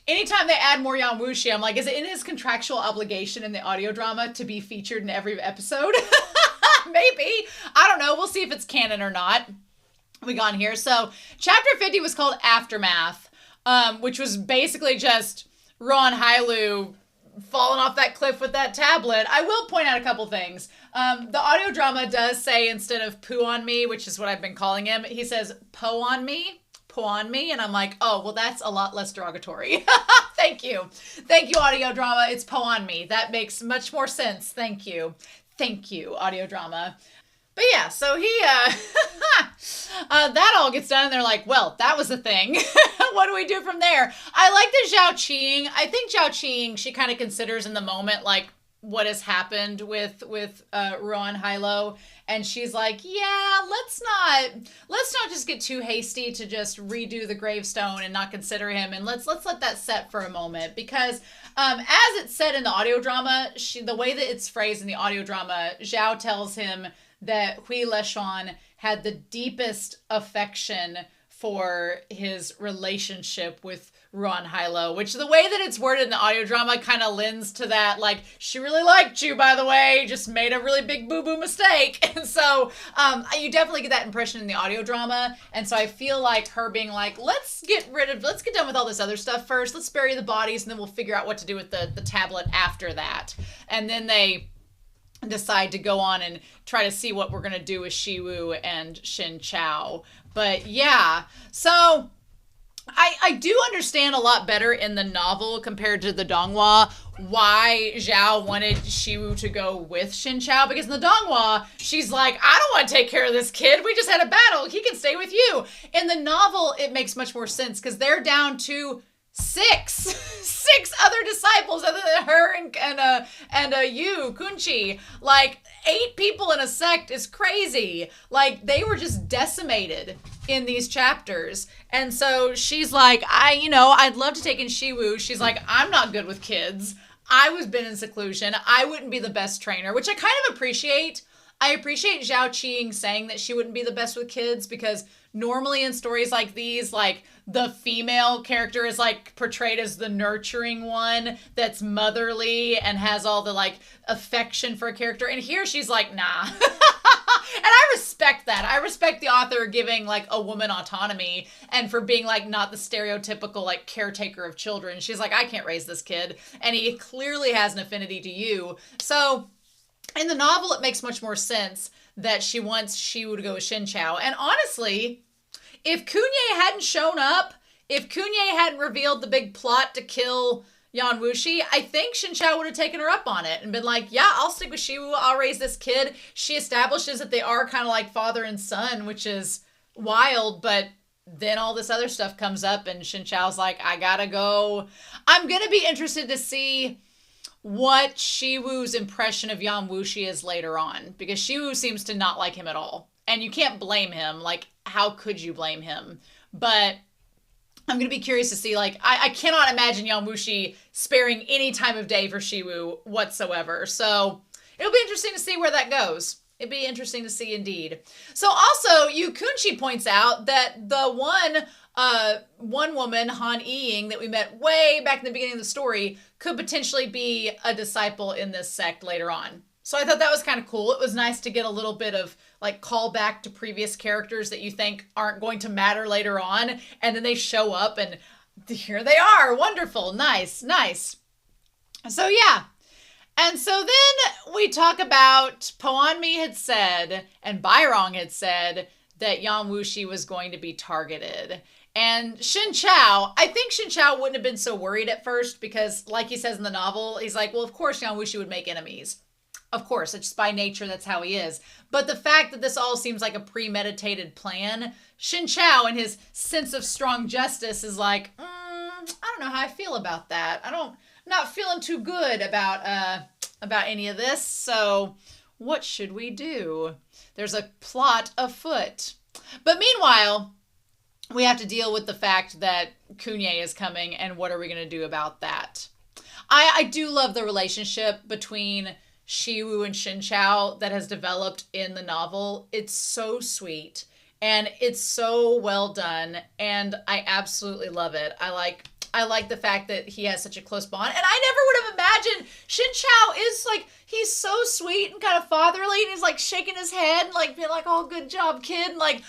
anytime they add more Yan Wushi, I'm like, is it in his contractual obligation in the audio drama to be featured in every episode? Maybe. I don't know. We'll see if it's canon or not. We got on here. So chapter 50 was called Aftermath, which was basically just Ron Hailu falling off that cliff with that tablet. I will point out a couple things. The audio drama does say, instead of poo on me, which is what I've been calling him, he says po on me. And I'm like, oh, well, that's a lot less derogatory. Thank you, audio drama. It's po on me. That makes much more sense. Thank you, audio drama. But yeah, so he, that all gets done, and they're like, well, that was a thing. What do we do from there? I like the Zhao Qing. I think Zhao Qing, she kind of considers in the moment, like, what has happened with Ruan Hilo, and she's like, yeah, let's not just get too hasty to just redo the gravestone and not consider him, and let's let that set for a moment, because as it's said in the audio drama, the way that it's phrased in the audio drama, Zhao tells him that Hui Leshuan had the deepest affection for his relationship with Ruan Hilo, which the way that it's worded in the audio drama kind of lends to that, like, she really liked you, by the way, just made a really big boo-boo mistake. And so you definitely get that impression in the audio drama. And so I feel like her being like, let's get done with all this other stuff first. Let's bury the bodies, and then we'll figure out what to do with the tablet after that. And then they decide to go on and try to see what we're going to do with Shiwu and Shen Qiao. But yeah, so I do understand a lot better in the novel compared to the Donghua why Zhao wanted Shiwu to go with Shen Qiao, because in the Donghua, she's like, I don't want to take care of this kid. We just had a battle. He can stay with you. In the novel, it makes much more sense because they're down to six other disciples other than her and you, Kunye. Like, 8 people in a sect is crazy. Like, they were just decimated in these chapters. And so she's like, I'd love to take in Shiwu. She's like, I'm not good with kids. I was been in seclusion. I wouldn't be the best trainer, which I kind of appreciate. I appreciate Zhao Qing saying that she wouldn't be the best with kids, because normally in stories like these, like, the female character is like portrayed as the nurturing one that's motherly and has all the like affection for a character. And here she's like, nah. And I respect that. I respect the author giving like a woman autonomy and for being like not the stereotypical like caretaker of children. She's like, I can't raise this kid. And he clearly has an affinity to you. So in the novel, it makes much more sense that she wants Shiwu to go with Shen Qiao. And honestly, if Kunye hadn't shown up, if Kunye hadn't revealed the big plot to kill Yan Wushi, I think Shen Qiao would have taken her up on it and been like, yeah, I'll stick with Shiwu. I'll raise this kid. She establishes that they are kind of like father and son, which is wild. But then all this other stuff comes up and Shen Qiao's like, I gotta go. I'm going to be interested to see what Shiwu's impression of Yan Wushi is later on, because Shiwu seems to not like him at all. And you can't blame him. Like, how could you blame him? But I'm going to be curious to see, like, I cannot imagine Yan Wushi sparing any time of day for Shiwu whatsoever. So it'll be interesting to see where that goes. It'd be interesting to see indeed. So also, Yu Kunye points out that the one woman, Han Ying, that we met way back in the beginning of the story could potentially be a disciple in this sect later on. So I thought that was kind of cool. It was nice to get a little bit of like callback to previous characters that you think aren't going to matter later on. And then they show up and here they are. Wonderful. Nice. So yeah. And so then we talk about Poanmi had said and Bairong had said that Yan Wushi was going to be targeted. And Shen Qiao, I think Shen Qiao wouldn't have been so worried at first because, like he says in the novel, he's like, well, of course Yan Wushi would make enemies. Of course, it's by nature, that's how he is. But the fact that this all seems like a premeditated plan, Shen Qiao and his sense of strong justice is like, I don't know how I feel about that. Not feeling too good about any of this. So what should we do? There's a plot afoot. But meanwhile, we have to deal with the fact that Kunye is coming, and what are we going to do about that? I do love the relationship between Shiwu and Shen Qiao that has developed in the novel. It's so sweet, and it's so well done, and I absolutely love it. I like the fact that he has such a close bond, and I never would have imagined Shen Qiao is like, he's so sweet and kind of fatherly, and he's like shaking his head and like being like, oh, good job, kid. And like, I'm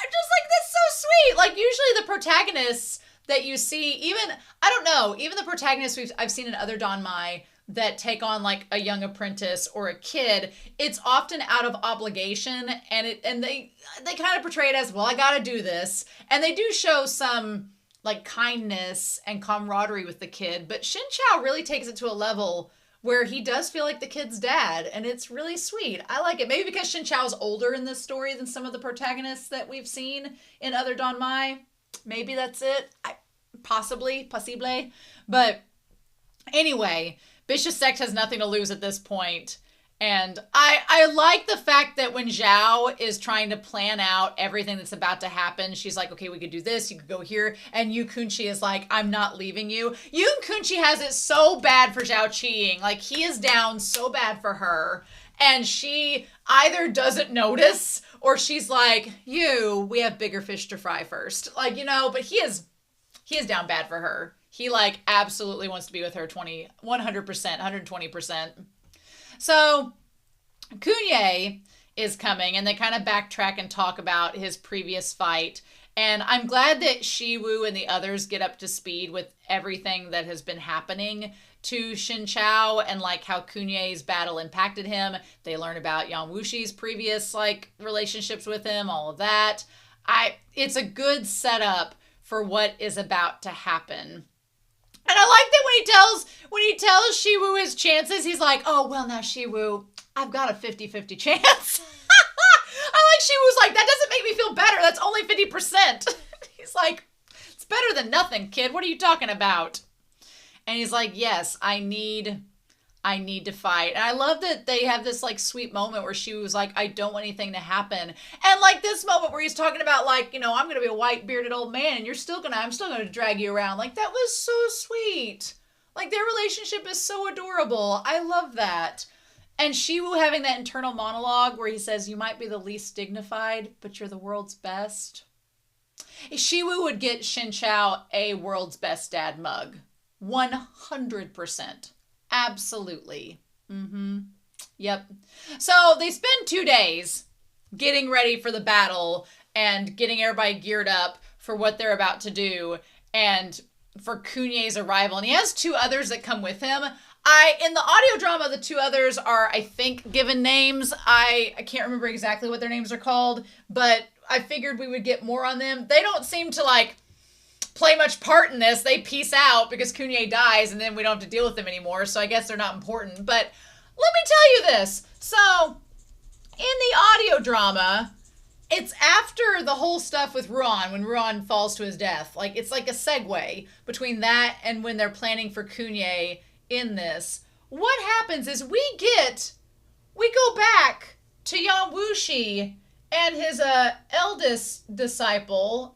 just like, that's so sweet. Like, usually the protagonists that you see, even the protagonists I've seen in other Danmai that take on like a young apprentice or a kid, it's often out of obligation, and they kind of portray it as, well, I gotta do this. And they do show some like kindness and camaraderie with the kid, but Shen Qiao really takes it to a level where he does feel like the kid's dad, and it's really sweet. I like it. Maybe because Shen Qiao's older in this story than some of the protagonists that we've seen in other Danmai. Maybe that's it. Possibly. But anyway, Bixia Sect has nothing to lose at this point. And I like the fact that when Zhao is trying to plan out everything that's about to happen, she's like, okay, we could do this, you could go here. And Yu Kunye is like, I'm not leaving you. Yu Kunye has it so bad for Zhao Qing. Like, he is down so bad for her. And she either doesn't notice, or she's like, we have bigger fish to fry first. Like, but he is down bad for her. He like absolutely wants to be with her 100%, 120%. So Kunye is coming, and they kind of backtrack and talk about his previous fight. And I'm glad that Shiwu and the others get up to speed with everything that has been happening to Shen Qiao and like how Kunye's battle impacted him. They learn about Yan Wushi's previous like relationships with him, all of that. It's a good setup for what is about to happen. And I like that when he tells Shiwu his chances, he's like, oh, well, now, Shiwu, I've got a 50-50 chance. I like Shiwu's like, that doesn't make me feel better. That's only 50%. He's like, it's better than nothing, kid. What are you talking about? And he's like, yes, I need to fight. And I love that they have this like sweet moment where she was like, I don't want anything to happen. And like this moment where he's talking about like, you know, I'm going to be a white bearded old man and I'm still going to drag you around. Like that was so sweet. Like their relationship is so adorable. I love that. And Shiwu having that internal monologue where he says, you might be the least dignified, but you're the world's best. Shiwu would get Shen Qiao a world's best dad mug. 100%. Absolutely. Yep. So they spend 2 days getting ready for the battle and getting everybody geared up for what they're about to do and for Kunye's arrival. And he has 2 others that come with him. In the audio drama, the 2 others are, I think, given names. I can't remember exactly what their names are called, but I figured we would get more on them. They don't seem to like play much part in this. They peace out because Kunye dies and then we don't have to deal with them anymore. So I guess they're not important. But let me tell you this. So in the audio drama, it's after the whole stuff with Ruan, when Ruan falls to his death. Like it's like a segue between that and when they're planning for Kunye in this. What happens is we go back to Yan Wushi and his eldest disciple,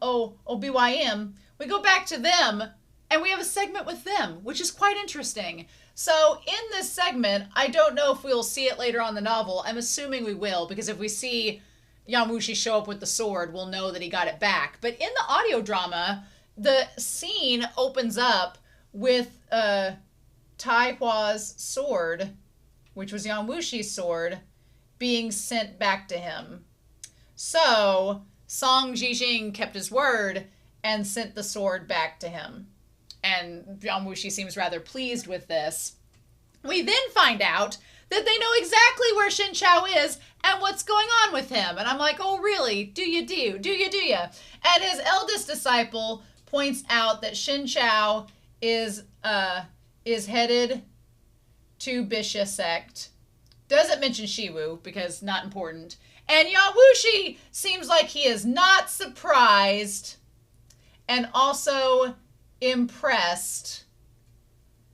BYM. We go back to them, and we have a segment with them, which is quite interesting. So in this segment, I don't know if we'll see it later on the novel. I'm assuming we will, because if we see Yan Wushi show up with the sword, we'll know that he got it back. But in the audio drama, the scene opens up with Tai Hua's sword, which was Yan Wushi's sword, being sent back to him. So Song Jijing kept his word and sent the sword back to him. And Yan Wushi seems rather pleased with this. We then find out that they know exactly where Shen Qiao is and what's going on with him. And I'm like, oh, really? Do you? And his eldest disciple points out that Shen Qiao is headed to Bixia Sect. Doesn't mention Shiwu because not important. And Yan Wushi seems like he is not surprised and also impressed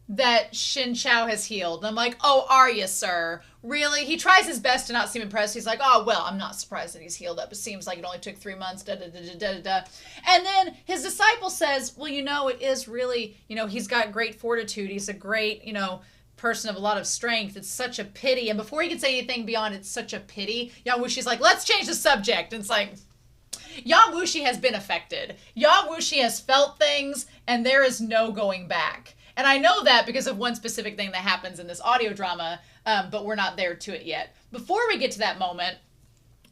that Shen Qiao has healed. And I'm like, oh, are you, sir? Really? He tries his best to not seem impressed. He's like, oh, well, I'm not surprised that he's healed up. It seems like it only took 3 months, da-da-da-da-da-da. And then his disciple says, well, you know, it is really, you know, he's got great fortitude. He's a great, you know, person of a lot of strength. It's such a pity. And before he can say anything beyond it's such a pity, Yan Wushi's like, let's change the subject. And it's like, Yan Wushi has been affected. Yan Wushi has felt things, and there is no going back. And I know that because of one specific thing that happens in this audio drama, but we're not there to it yet. Before we get to that moment,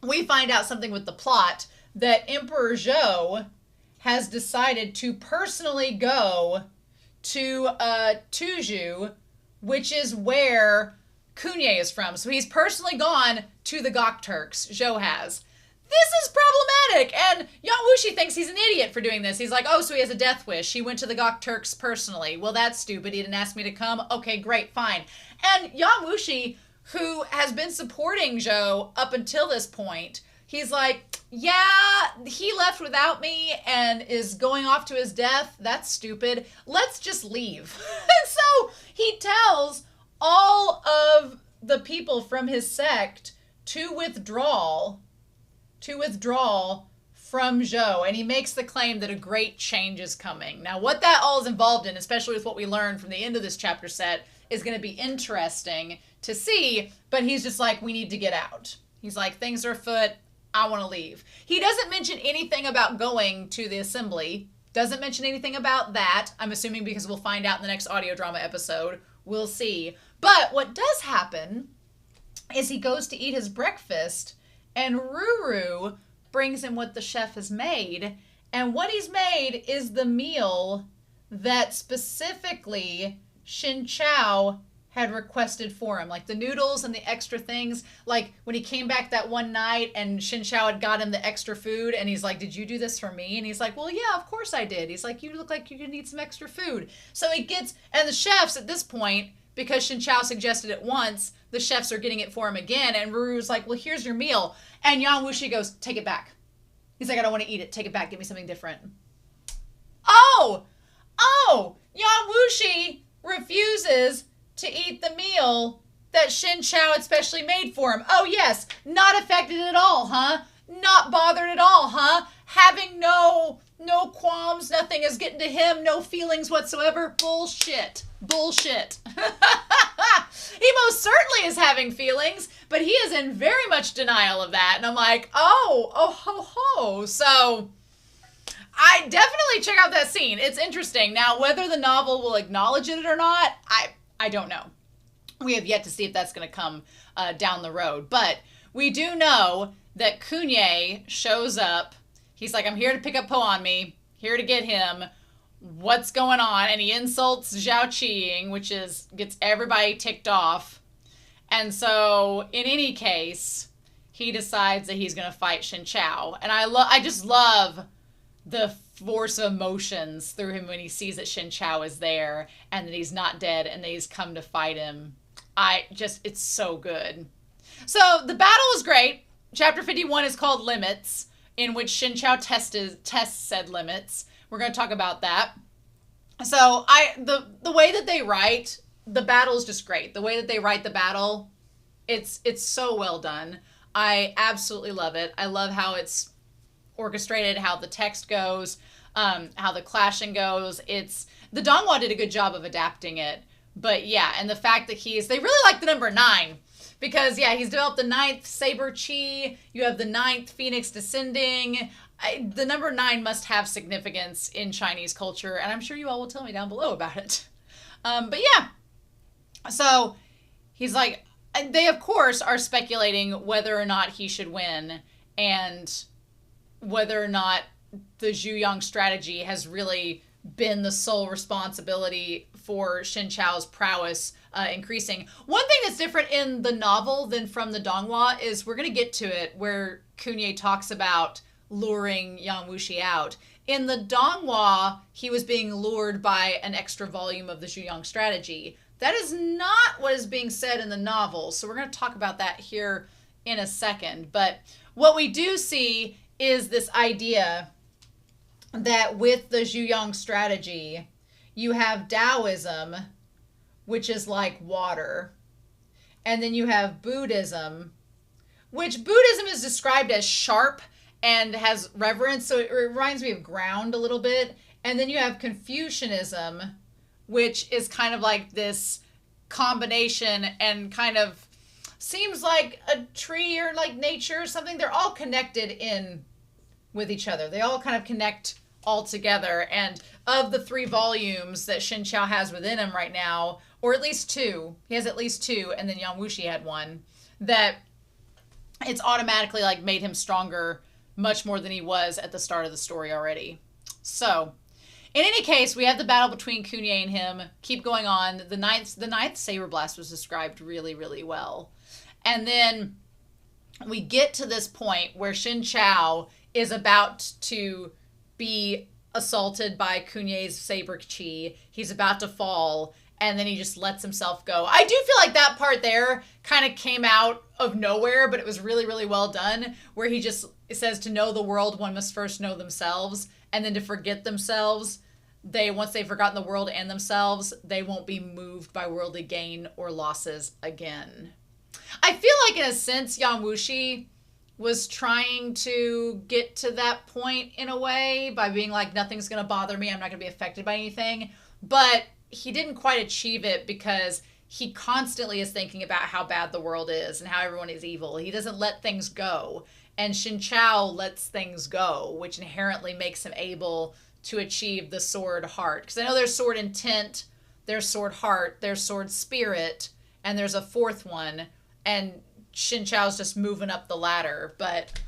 we find out something with the plot that Emperor Zhou has decided to personally go to Tuzhu, which is where Kunye is from. So he's personally gone to the Gok Turks, Zhou has. This is problematic, and Yan Wushi thinks he's an idiot for doing this. He's like, oh, so he has a death wish. He went to the Gok Turks personally. Well, that's stupid. He didn't ask me to come. Okay, great, fine. And Yan Wushi, who has been supporting Zhou up until this point, he's like, yeah, he left without me and is going off to his death. That's stupid. Let's just leave. And so he tells all of the people from his sect to withdraw from Zhou, and he makes the claim that a great change is coming. Now, what that all is involved in, especially with what we learned from the end of this chapter set, is going to be interesting to see, but he's just like, we need to get out. He's like, things are afoot, I want to leave. He doesn't mention anything about going to the assembly, doesn't mention anything about that, I'm assuming because we'll find out in the next audio drama episode. We'll see. But what does happen is he goes to eat his breakfast, and Ruru brings him what the chef has made. And what he's made is the meal that specifically Shen Qiao had requested for him. Like the noodles and the extra things. Like when he came back that one night and Shen Qiao had got him the extra food. And he's like, did you do this for me? And he's like, well, yeah, of course I did. He's like, you look like you could need some extra food. So he gets, and the chefs at this point, because Shen Qiao suggested it once, the chefs are getting it for him again. And Ruru's like, well, here's your meal. And Yan Wushi goes, take it back. He's like, I don't want to eat it. Take it back. Give me something different. Oh, Yan Wushi refuses to eat the meal that Shen Qiao had specially made for him. Oh yes, not affected at all, huh? Not bothered at all, huh? Having no qualms, nothing is getting to him, no feelings whatsoever. Bullshit. Bullshit. He most certainly is having feelings, but he is in very much denial of that. And I'm like, oh ho ho. So I definitely check out that scene. It's interesting. Now, whether the novel will acknowledge it or not, I don't know. We have yet to see if that's going to come down the road. But we do know that Kunye shows up. He's like, I'm here to pick up Po on me, here to get him. What's going on? And he insults Zhao Qiying, which gets everybody ticked off. And so, in any case, he decides that he's going to fight Shen Qiao. And I just love the force of emotions through him when he sees that Shen Qiao is there and that he's not dead and that he's come to fight him. It's so good. So the battle is great. Chapter 51 is called Limits, in which Shen Qiao tests said limits. We're going to talk about that. So the way that they write the battle is just great. The way that they write the battle, it's so well done. I absolutely love it. I love how it's orchestrated, how the text goes, how the clashing goes. The Donghua did a good job of adapting it. But yeah, and the fact that they really like the number 9. Because, yeah, he's developed the 9th Saber Chi. You have the 9th Phoenix Descending. The number 9 must have significance in Chinese culture, and I'm sure you all will tell me down below about it. But yeah, so he's like, they of course are speculating whether or not he should win, and whether or not the Zhu Yang strategy has really been the sole responsibility for Shen Qiao's prowess increasing. One thing that's different in the novel than from the Donghua is, we're going to get to it, where Kunye talks about luring Yan Wushi out. In the Donghua, he was being lured by an extra volume of the Zhu Yang strategy. That is not what is being said in the novel, so we're going to talk about that here in a second. But what we do see is this idea that with the Zhu Yang strategy, you have Taoism, which is like water, and then you have Buddhism, which Buddhism is described as sharp and has reverence, so it reminds me of ground a little bit. And then you have Confucianism, which is kind of like this combination and kind of seems like a tree or like nature or something. They're all connected in with each other. They all kind of connect all together. And of the 3 volumes that Shen Qiao has within him right now, or at least 2, he has at least 2, and then Yan Wushi had 1, that it's automatically like made him stronger much more than he was at the start of the story already. So in any case, we have the battle between Kunye and him keep going on. The ninth Saber Blast was described really, really well. And then we get to this point where Shen Qiao is about to be assaulted by Kunye's Saber Chi. He's about to fall, and then he just lets himself go. I do feel like that part there kind of came out of nowhere, but it was really, really well done, where he just says, to know the world, one must first know themselves, and then to forget themselves, once they've forgotten the world and themselves, they won't be moved by worldly gain or losses again. I feel like, in a sense, Yan Wushi was trying to get to that point in a way by being like, nothing's going to bother me, I'm not going to be affected by anything. But he didn't quite achieve it, because he constantly is thinking about how bad the world is and how everyone is evil. He doesn't let things go. And Shen Qiao lets things go, which inherently makes him able to achieve the sword heart. Because I know there's sword intent, there's sword heart, there's sword spirit, and there's a 4th one. And Shen Qiao's just moving up the ladder. But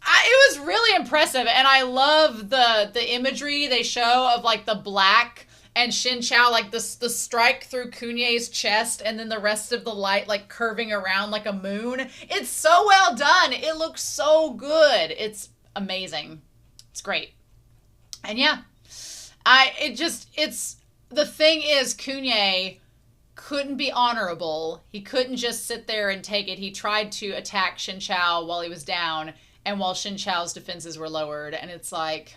it was really impressive. And I love the imagery they show of like the black and Shen Qiao, like the strike through Kunye's chest, and then the rest of the light like curving around like a moon. It's so well done. It looks so good. It's amazing. It's great. And yeah, the thing is, Kunye couldn't be honorable. He couldn't just sit there and take it. He tried to attack Shen Qiao while he was down, and while Shen Qiao's defenses were lowered. And it's like,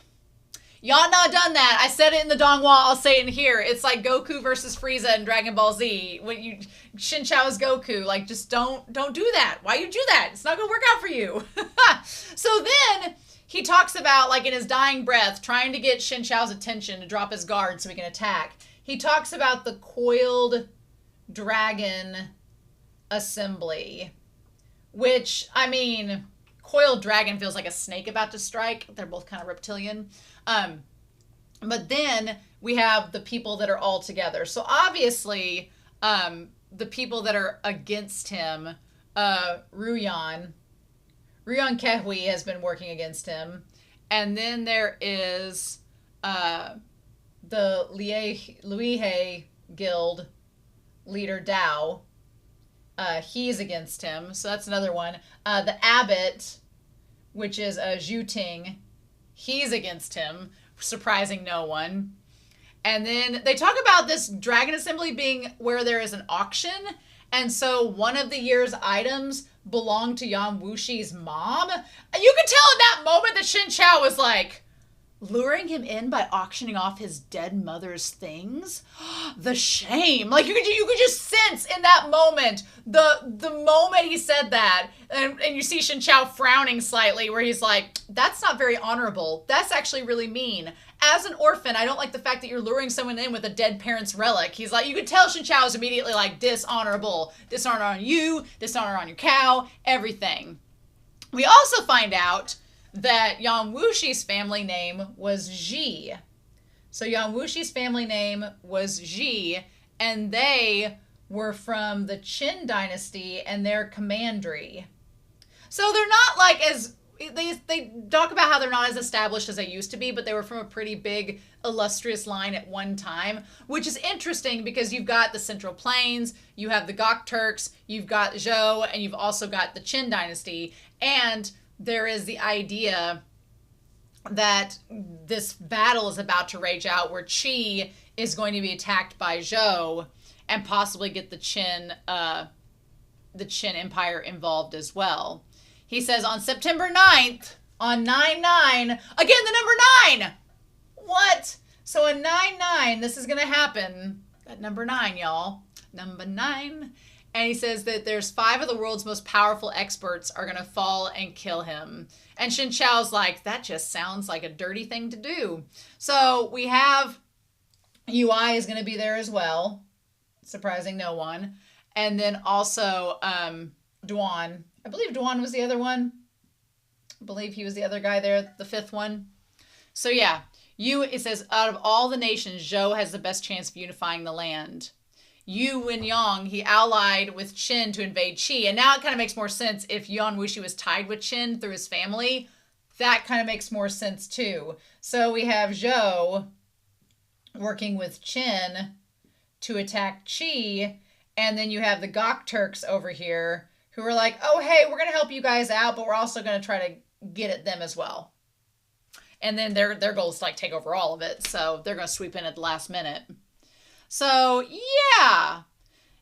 You ought not done that. I said it in the Donghua. I'll say it in here. It's like Goku versus Frieza in Dragon Ball Z. When you Shen Qiao is Goku, like just don't do that. Why you do that? It's not gonna work out for you. So then he talks about, like, in his dying breath, trying to get Shen Qiao's attention to drop his guard so he can attack. He talks about the coiled dragon assembly, which, I mean, coiled dragon feels like a snake about to strike. They're both kind of reptilian. But then we have the people that are all together. So obviously, the people that are against him, Ruyan Kehui has been working against him. And then there is the Luihe Guild leader Dao. He's against him. So that's another one. The Abbot, which is Zhu Ting, he's against him, surprising no one. And then they talk about this dragon assembly being where there is an auction. And so one of the year's items belonged to Yan Wushi's mom. And you could tell in that moment that Shen Qiao was like, luring him in by auctioning off his dead mother's things. The shame. Like you could just sense in that moment, the moment he said that, and you see Shen Qiao frowning slightly, where he's like, that's not very honorable. That's actually really mean. As an orphan, I don't like the fact that you're luring someone in with a dead parent's relic. He's like, you could tell Shen Qiao is immediately like, dishonorable. Dishonor on you, dishonor on your cow, everything. We also find out that Yan Wushi's family name was Ji. So Yan Wushi's family name was Ji, and they were from the Qin dynasty and their commandery. So they're not like as, they talk about how they're not as established as they used to be, but they were from a pretty big illustrious line at one time, which is interesting because you've got the Central Plains, you have the Gok Turks, you've got Zhou, and you've also got the Qin dynasty, and there is the idea that this battle is about to rage out where Qi is going to be attacked by Zhou and possibly get the Qin Empire involved as well. He says on September 9th, on 9/9, again the number 9! What? So on 9/9, this is going to happen. That number 9, y'all. Number 9. And he says that there's 5 of the world's most powerful experts are going to fall and kill him. And Shen Qiao's like, that just sounds like a dirty thing to do. So we have UI is going to be there as well. Surprising no one. And then also Duan. I believe Duan was the other one. I believe he was the other guy there, the 5th one. So yeah, it says, out of all the nations, Zhou has the best chance of unifying the land. Yu Wenyang, he allied with Qin to invade Qi. And now it kind of makes more sense if Yan Wushi was tied with Qin through his family. That kind of makes more sense too. So we have Zhou working with Qin to attack Qi. And then you have the Gok Turks over here who are like, oh, hey, we're going to help you guys out, but we're also going to try to get at them as well. And then their goal is to like take over all of it. So they're going to sweep in at the last minute. So, yeah,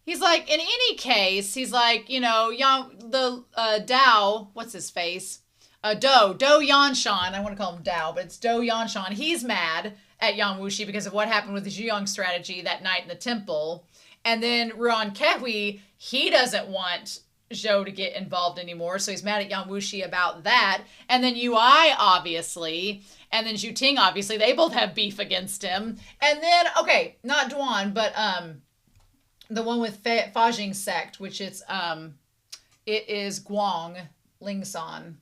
he's like, in any case, he's like, you know, Dao, what's his face? Do Yanshan, I want to call him Dao, but it's Do Yanshan. He's mad at Yan Wushi because of what happened with the Zhuyang strategy that night in the temple. And then Ruan Kehui, he doesn't want Zhou to get involved anymore, so he's mad at Yan Wushi about that. And then UI, obviously, and then Zhu Ting, obviously, they both have beef against him. And then, okay, not Duan, but the one with Fajing Sect, which is it is Guang Lingsan.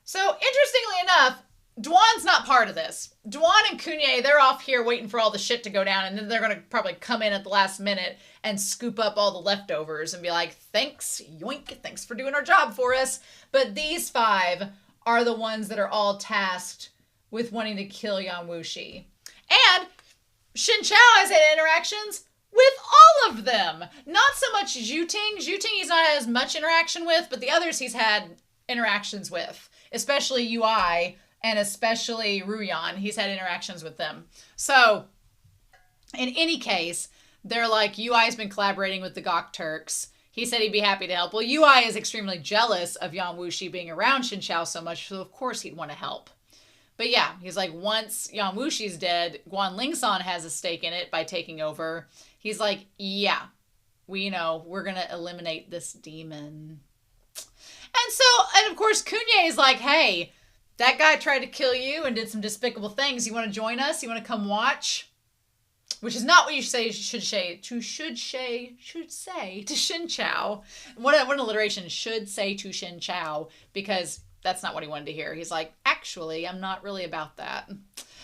So interestingly enough, Duan's not part of this. Duan and Kunye, they're off here waiting for all the shit to go down, and then they're going to probably come in at the last minute and scoop up all the leftovers and be like, thanks, yoink, thanks for doing our job for us. But these 5 are the ones that are all tasked with wanting to kill Yan Wushi. And Shen Qiao has had interactions with all of them. Not so much Zhu Ting. Zhu Ting he's not had as much interaction with, but the others he's had interactions with, especially UI and especially Ruyan. He's had interactions with them. So, in any case, they're like, UI's been collaborating with the Gok Turks. He said he'd be happy to help. Well, UI is extremely jealous of Yan Wushi being around Shen Qiao so much, so of course he'd want to help. But yeah, he's like, once Yan Wushi's dead, Guan Lingsan has a stake in it by taking over. He's like, yeah, we're going to eliminate this demon. And of course, Kunye is like, hey, that guy tried to kill you and did some despicable things. You want to join us? You want to come watch? Which is not what you should say to Shen Qiao. What an alliteration. Should say to Shen Qiao, because that's not what he wanted to hear. He's like, actually, I'm not really about that.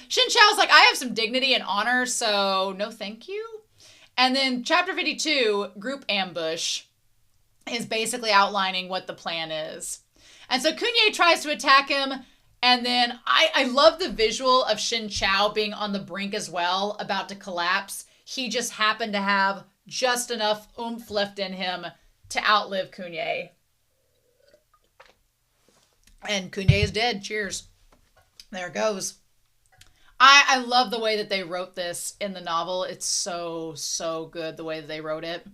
Shen Qiao's like, I have some dignity and honor, so no thank you. And then chapter 52, Group Ambush, is basically outlining what the plan is. And so Kunye tries to attack him. And then I love the visual of Shen Qiao being on the brink as well, about to collapse. He just happened to have just enough oomph left in him to outlive Kunye. And Kunye is dead. Cheers. There it goes. I love the way that they wrote this in the novel. It's so, so good the way that they wrote it.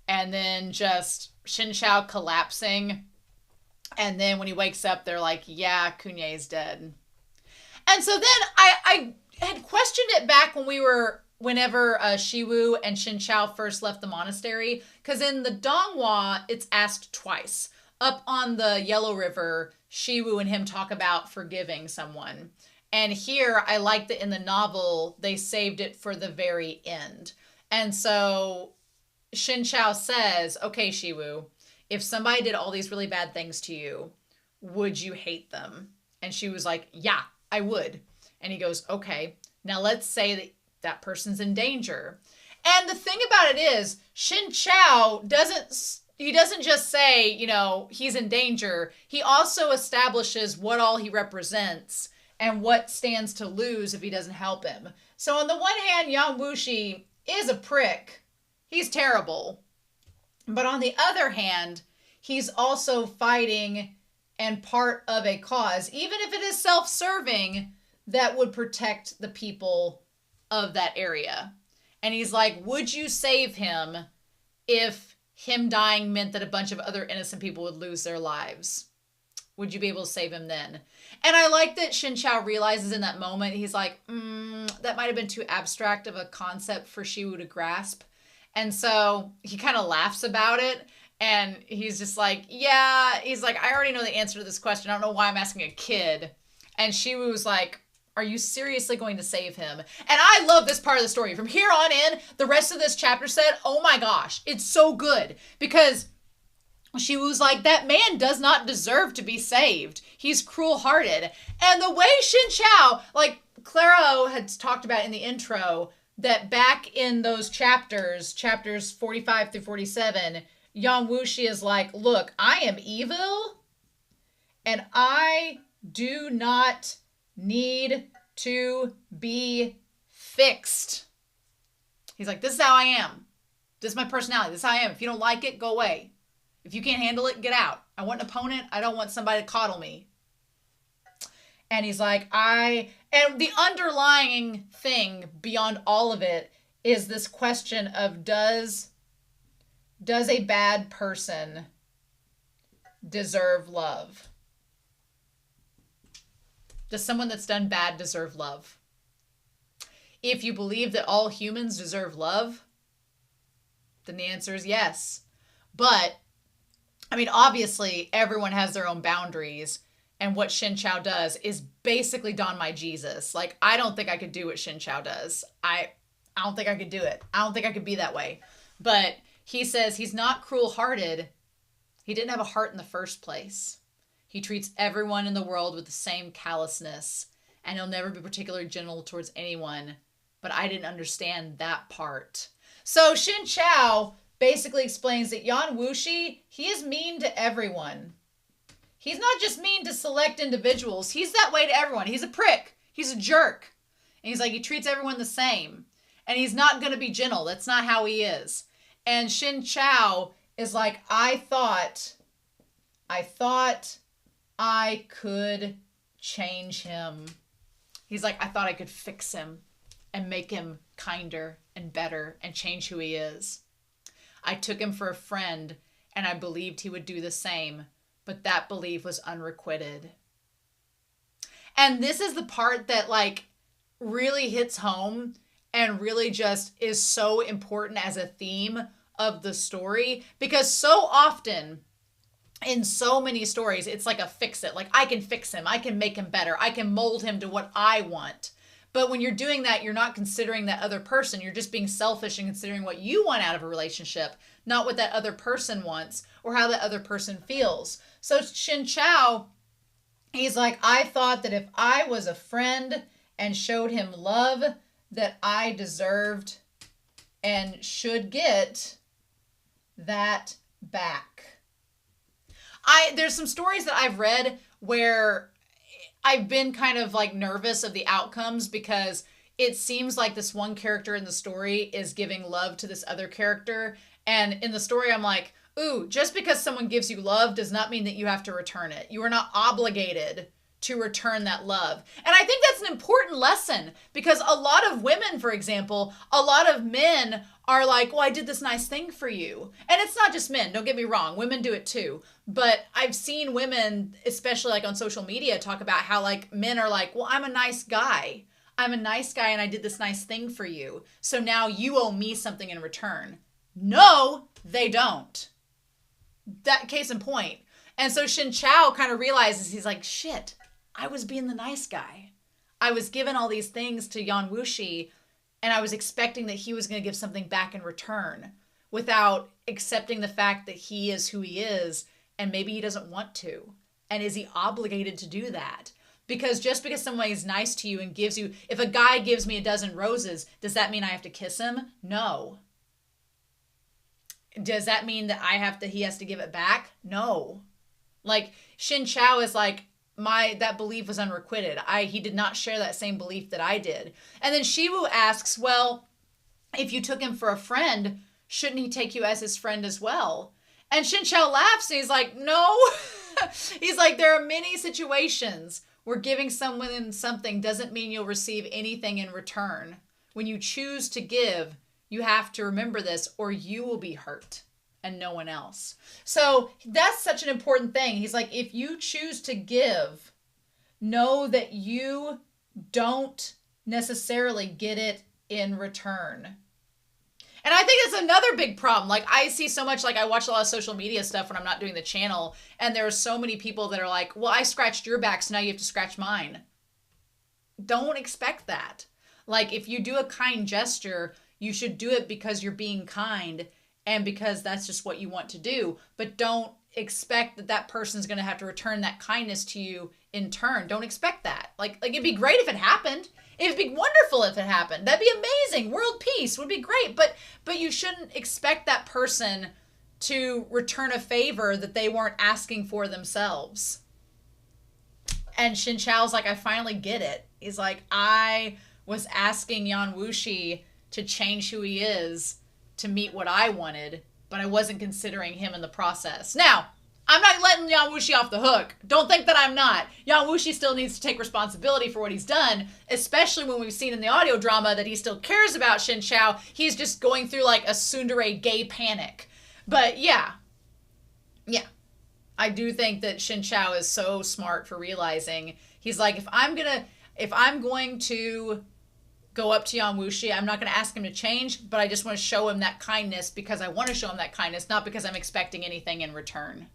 And then just Shen Qiao collapsing. And then when he wakes up, they're like, yeah, Kunye is dead. And so then I had questioned it back whenever Shiwu and Shen Qiao first left the monastery. Because in the Donghua, it's asked twice. Up on the Yellow River, Shiwu and him talk about forgiving someone. And here, I like that in the novel, they saved it for the very end. And so Shen Qiao says, okay, Shiwu, if somebody did all these really bad things to you, would you hate them? And she was like, yeah, I would. And he goes, okay, now let's say that that person's in danger. And the thing about it is, Shen Qiao doesn't just say, he's in danger. He also establishes what all he represents and what stands to lose if he doesn't help him. So on the one hand, Yan Wushi is a prick. He's terrible. But on the other hand, he's also fighting and part of a cause, even if it is self-serving, that would protect the people of that area. And he's like, would you save him if him dying meant that a bunch of other innocent people would lose their lives? Would you be able to save him then? And I like that Shen Qiao realizes in that moment, he's like, that might have been too abstract of a concept for Shiwu to grasp. And so he kind of laughs about it. And he's just like, yeah, he's like, I already know the answer to this question. I don't know why I'm asking a kid. And Shiwu was like, are you seriously going to save him? And I love this part of the story. From here on in, the rest of this chapter said, oh my gosh, it's so good. Because Shiwu's like, that man does not deserve to be saved. He's cruel-hearted. And the way Shen Qiao, like Claro had talked about in the intro, that back in those chapters 45 through 47, Yan Wushi is like, look, I am evil, and I do not need to be fixed. He's like, this is how I am. This is my personality. This is how I am. If you don't like it, go away. If you can't handle it, get out. I want an opponent. I don't want somebody to coddle me. And he's like, and the underlying thing beyond all of it is this question of does a bad person deserve love? Does someone that's done bad deserve love? If you believe that all humans deserve love, then the answer is yes. But, I mean, obviously, everyone has their own boundaries. And what Shen Qiao does is basically Don My Jesus. Like, I don't think I could do what Shen Qiao does. I don't think I could do it. I don't think I could be that way. But he says he's not cruel-hearted. He didn't have a heart in the first place. He treats everyone in the world with the same callousness. And he'll never be particularly gentle towards anyone. But I didn't understand that part. So Shen Qiao basically explains that Yan Wushi, he is mean to everyone. He's not just mean to select individuals. He's that way to everyone. He's a prick. He's a jerk. And he's like, he treats everyone the same. And he's not going to be gentle. That's not how he is. And Shen Qiao is like, I thought I could change him. He's like, I thought I could fix him and make him kinder and better and change who he is. I took him for a friend and I believed he would do the same. But that belief was unrequited. And this is the part that like really hits home and really just is so important as a theme of the story, because so often in so many stories it's like a fix it, like I can fix him, I can make him better, I can mold him to what I want. But when you're doing that, you're not considering that other person. You're just being selfish and considering what you want out of a relationship, not what that other person wants or how that other person feels. So Shen Qiao, he's like, I thought that if I was a friend and showed him love, that I deserved and should get that back. There's some stories that I've read where I've been kind of like nervous of the outcomes, because it seems like this one character in the story is giving love to this other character. And in the story, I'm like, ooh, just because someone gives you love does not mean that you have to return it. You are not obligated to return that love. And I think that's an important lesson, because a lot of women, for example, a lot of men are like, well, I did this nice thing for you. And it's not just men, don't get me wrong, women do it too. But I've seen women, especially like on social media, talk about how like men are like, well, I'm a nice guy. I'm a nice guy and I did this nice thing for you, so now you owe me something in return. No, they don't. That case in point. And so Shen Qiao kind of realizes, he's like, shit, I was being the nice guy. I was giving all these things to Yan Wushi, and I was expecting that he was going to give something back in return without accepting the fact that he is who he is, and maybe he doesn't want to. And is he obligated to do that? Because just because somebody is nice to you and gives you, if a guy gives me a dozen roses, does that mean I have to kiss him? No. Does that mean that he has to give it back? No. Like Shen Qiao is like, that belief was unrequited. He did not share that same belief that I did. And then Shiwu asks, well, if you took him for a friend, shouldn't he take you as his friend as well? And Shen Qiao laughs and he's like, no. He's like, there are many situations where giving someone something doesn't mean you'll receive anything in return. When you choose to give, you have to remember this, or you will be hurt and no one else. So that's such an important thing. He's like, if you choose to give, know that you don't necessarily get it in return. And I think that's another big problem. Like I see so much, like I watch a lot of social media stuff when I'm not doing the channel, and there are so many people that are like, well, I scratched your back, so now you have to scratch mine. Don't expect that. Like if you do a kind gesture, you should do it because you're being kind and because that's just what you want to do. But don't expect that that person's going to have to return that kindness to you in turn. Don't expect that. Like it'd be great if it happened. It'd be wonderful if it happened. That'd be amazing. World peace would be great. But you shouldn't expect that person to return a favor that they weren't asking for themselves. And Shen Qiao's like, I finally get it. He's like, I was asking Yan Wushi to change who he is to meet what I wanted, but I wasn't considering him in the process. Now, I'm not letting Yan Wushi off the hook. Don't think that I'm not. Yan Wushi still needs to take responsibility for what he's done, especially when we've seen in the audio drama that he still cares about Shen Qiao. He's just going through like a tsundere gay panic. But yeah. I do think that Shen Qiao is so smart for realizing, he's like, if I'm going to go up to Yan Wushi, I'm not going to ask him to change, but I just want to show him that kindness because I want to show him that kindness, not because I'm expecting anything in return.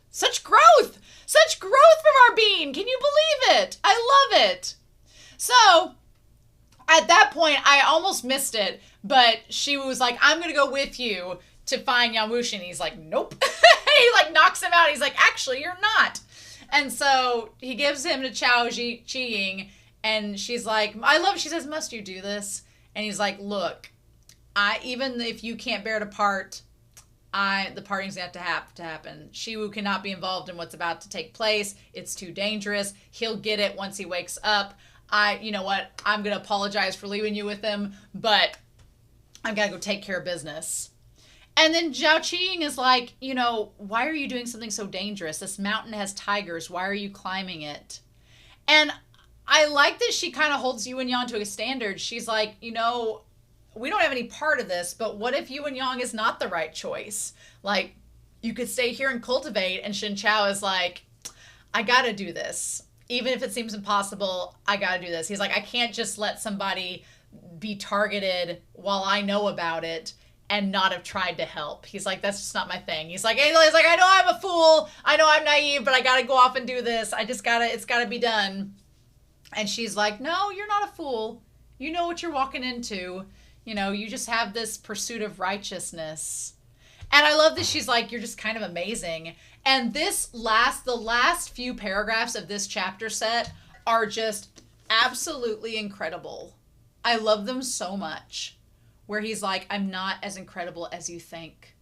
Such growth! Such growth from our being! Can you believe it? I love it! So, at that point, I almost missed it, but she was like, I'm going to go with you to find Yan Wushi, and he's like, nope. He like knocks him out. He's like, actually, you're not. And so he gives him to Qiao Jiying, and she's like, she says, must you do this? And he's like, look, even if you can't bear it apart, the parting's going to have to happen. Shiwu cannot be involved in what's about to take place. It's too dangerous. He'll get it once he wakes up. You know what? I'm going to apologize for leaving you with him, but I've got to go take care of business. And then Zhao Qiying is like, why are you doing something so dangerous? This mountain has tigers. Why are you climbing it? And I like that she kind of holds Yu and Yang to a standard. She's like, we don't have any part of this, but what if Yu and Yang is not the right choice? Like, you could stay here and cultivate, and Shen Qiao is like, I gotta do this. even if it seems impossible, I gotta do this. He's like, I can't just let somebody be targeted while I know about it and not have tried to help. He's like, that's just not my thing. He's like, I know I'm a fool. I know I'm naive, but I gotta go off and do this. It's gotta be done. And she's like, no, you're not a fool. You know what you're walking into. You know, you just have this pursuit of righteousness. And I love that she's like, you're just kind of amazing. And the last few paragraphs of this chapter set are just absolutely incredible. I love them so much. Where he's like, I'm not as incredible as you think.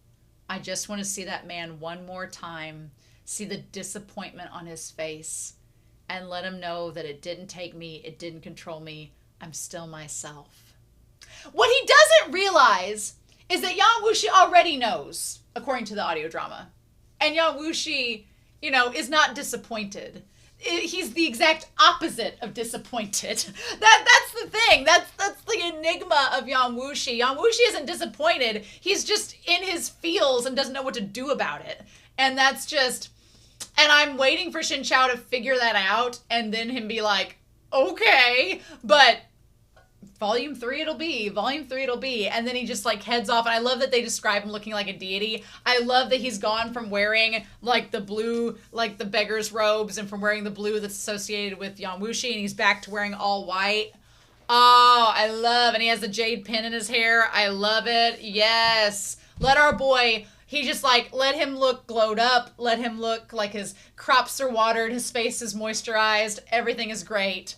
I just want to see that man one more time, see the disappointment on his face, and let him know that it didn't take me, it didn't control me, I'm still myself. What he doesn't realize is that Yan Wushi already knows, according to the audio drama. And Yan Wushi, is not disappointed. He's the exact opposite of disappointed. That's the thing. That's the enigma of Yan Wushi. Yan Wushi isn't disappointed. He's just in his feels and doesn't know what to do about it. And that's just... And I'm waiting for Shen Qiao to figure that out and then him be like, okay, but volume 3 it'll be. And then he just like heads off. And I love that they describe him looking like a deity. I love that he's gone from wearing like the blue, like the beggar's robes, and from wearing the blue that's associated with Yan Wushi, and he's back to wearing all white. Oh, I love, and he has the jade pin in his hair. I love it. Yes. Let our boy... He just let him look glowed up. Let him look like his crops are watered. His face is moisturized. Everything is great.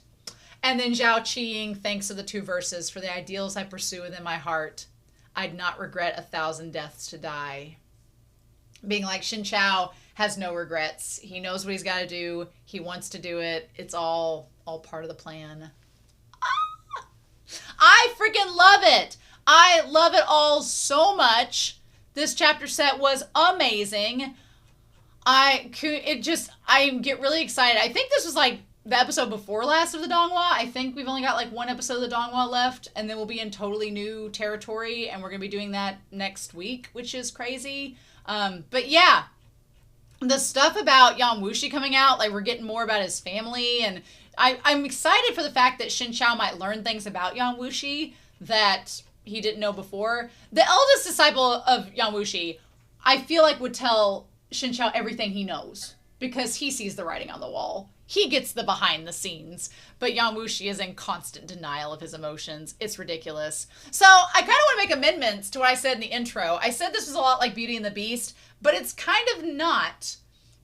And then Zhao Qiying thanks of the 2 verses, for the ideals I pursue within my heart. I'd not regret 1,000 deaths to die. Being like, Shen Qiao has no regrets. He knows what he's got to do. He wants to do it. It's all part of the plan. Ah! I freaking love it. I love it all so much. This chapter set was amazing. I get really excited. I think this was like the episode before last of the Donghua. I think we've only got like 1 episode of the Donghua left, and then we'll be in totally new territory, and we're going to be doing that next week, which is crazy. But yeah, the stuff about Yan Wushi coming out, like we're getting more about his family, and I'm excited for the fact that Shen Qiao might learn things about Yan Wushi that he didn't know before. The eldest disciple of Yan Wushi, I feel like would tell Shen Qiao everything he knows, because he sees the writing on the wall. He gets the behind the scenes, but Yan Wushi is in constant denial of his emotions. It's ridiculous. So I kind of want to make amendments to what I said in the intro. I said this was a lot like Beauty and the Beast, but it's kind of not,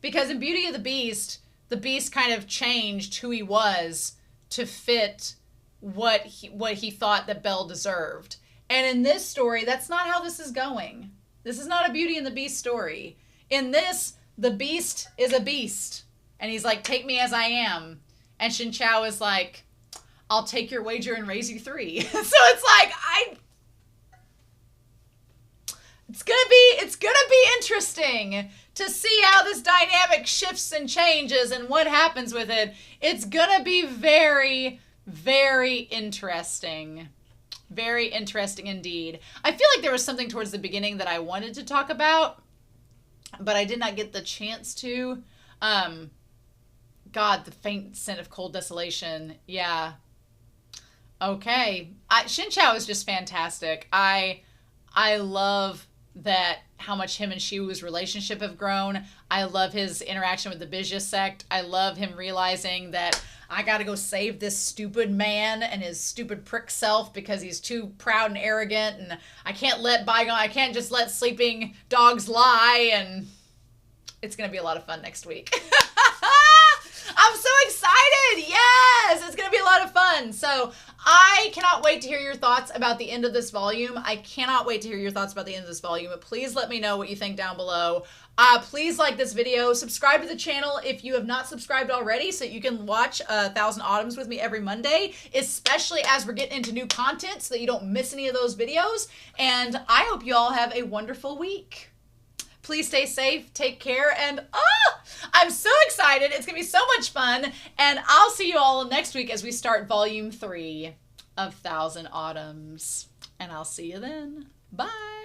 because in Beauty and the Beast kind of changed who he was to fit what he thought that Belle deserved. And in this story, that's not how this is going. This is not a Beauty and the Beast story. In this, the Beast is a beast. And he's like, take me as I am. And Shen Qiao is like, I'll take your wager and raise you 3. So it's like, it's gonna be interesting to see how this dynamic shifts and changes and what happens with it. It's gonna be very, very interesting. Very interesting indeed. I feel like there was something towards the beginning that I wanted to talk about, but I did not get the chance to. God, the faint scent of cold desolation. Yeah. Okay. Shen Qiao is just fantastic. I love that how much him and Shiwu's relationship have grown. I love his interaction with the Bixia Sect. I love him realizing that I gotta go save this stupid man and his stupid prick self because he's too proud and arrogant, and I can't just let sleeping dogs lie, and it's gonna be a lot of fun next week. I'm so excited! Yes! It's gonna be a lot of fun. So I cannot wait to hear your thoughts about the end of this volume. Please let me know what you think down below. Please like this video. Subscribe to the channel if you have not subscribed already, so you can watch 1,000 Autumns with me every Monday, especially as we're getting into new content, so that you don't miss any of those videos. And I hope you all have a wonderful week. Please stay safe, take care, and I'm so excited. It's going to be so much fun. And I'll see you all next week as we start Volume 3 of 1,000 Autumns. And I'll see you then. Bye.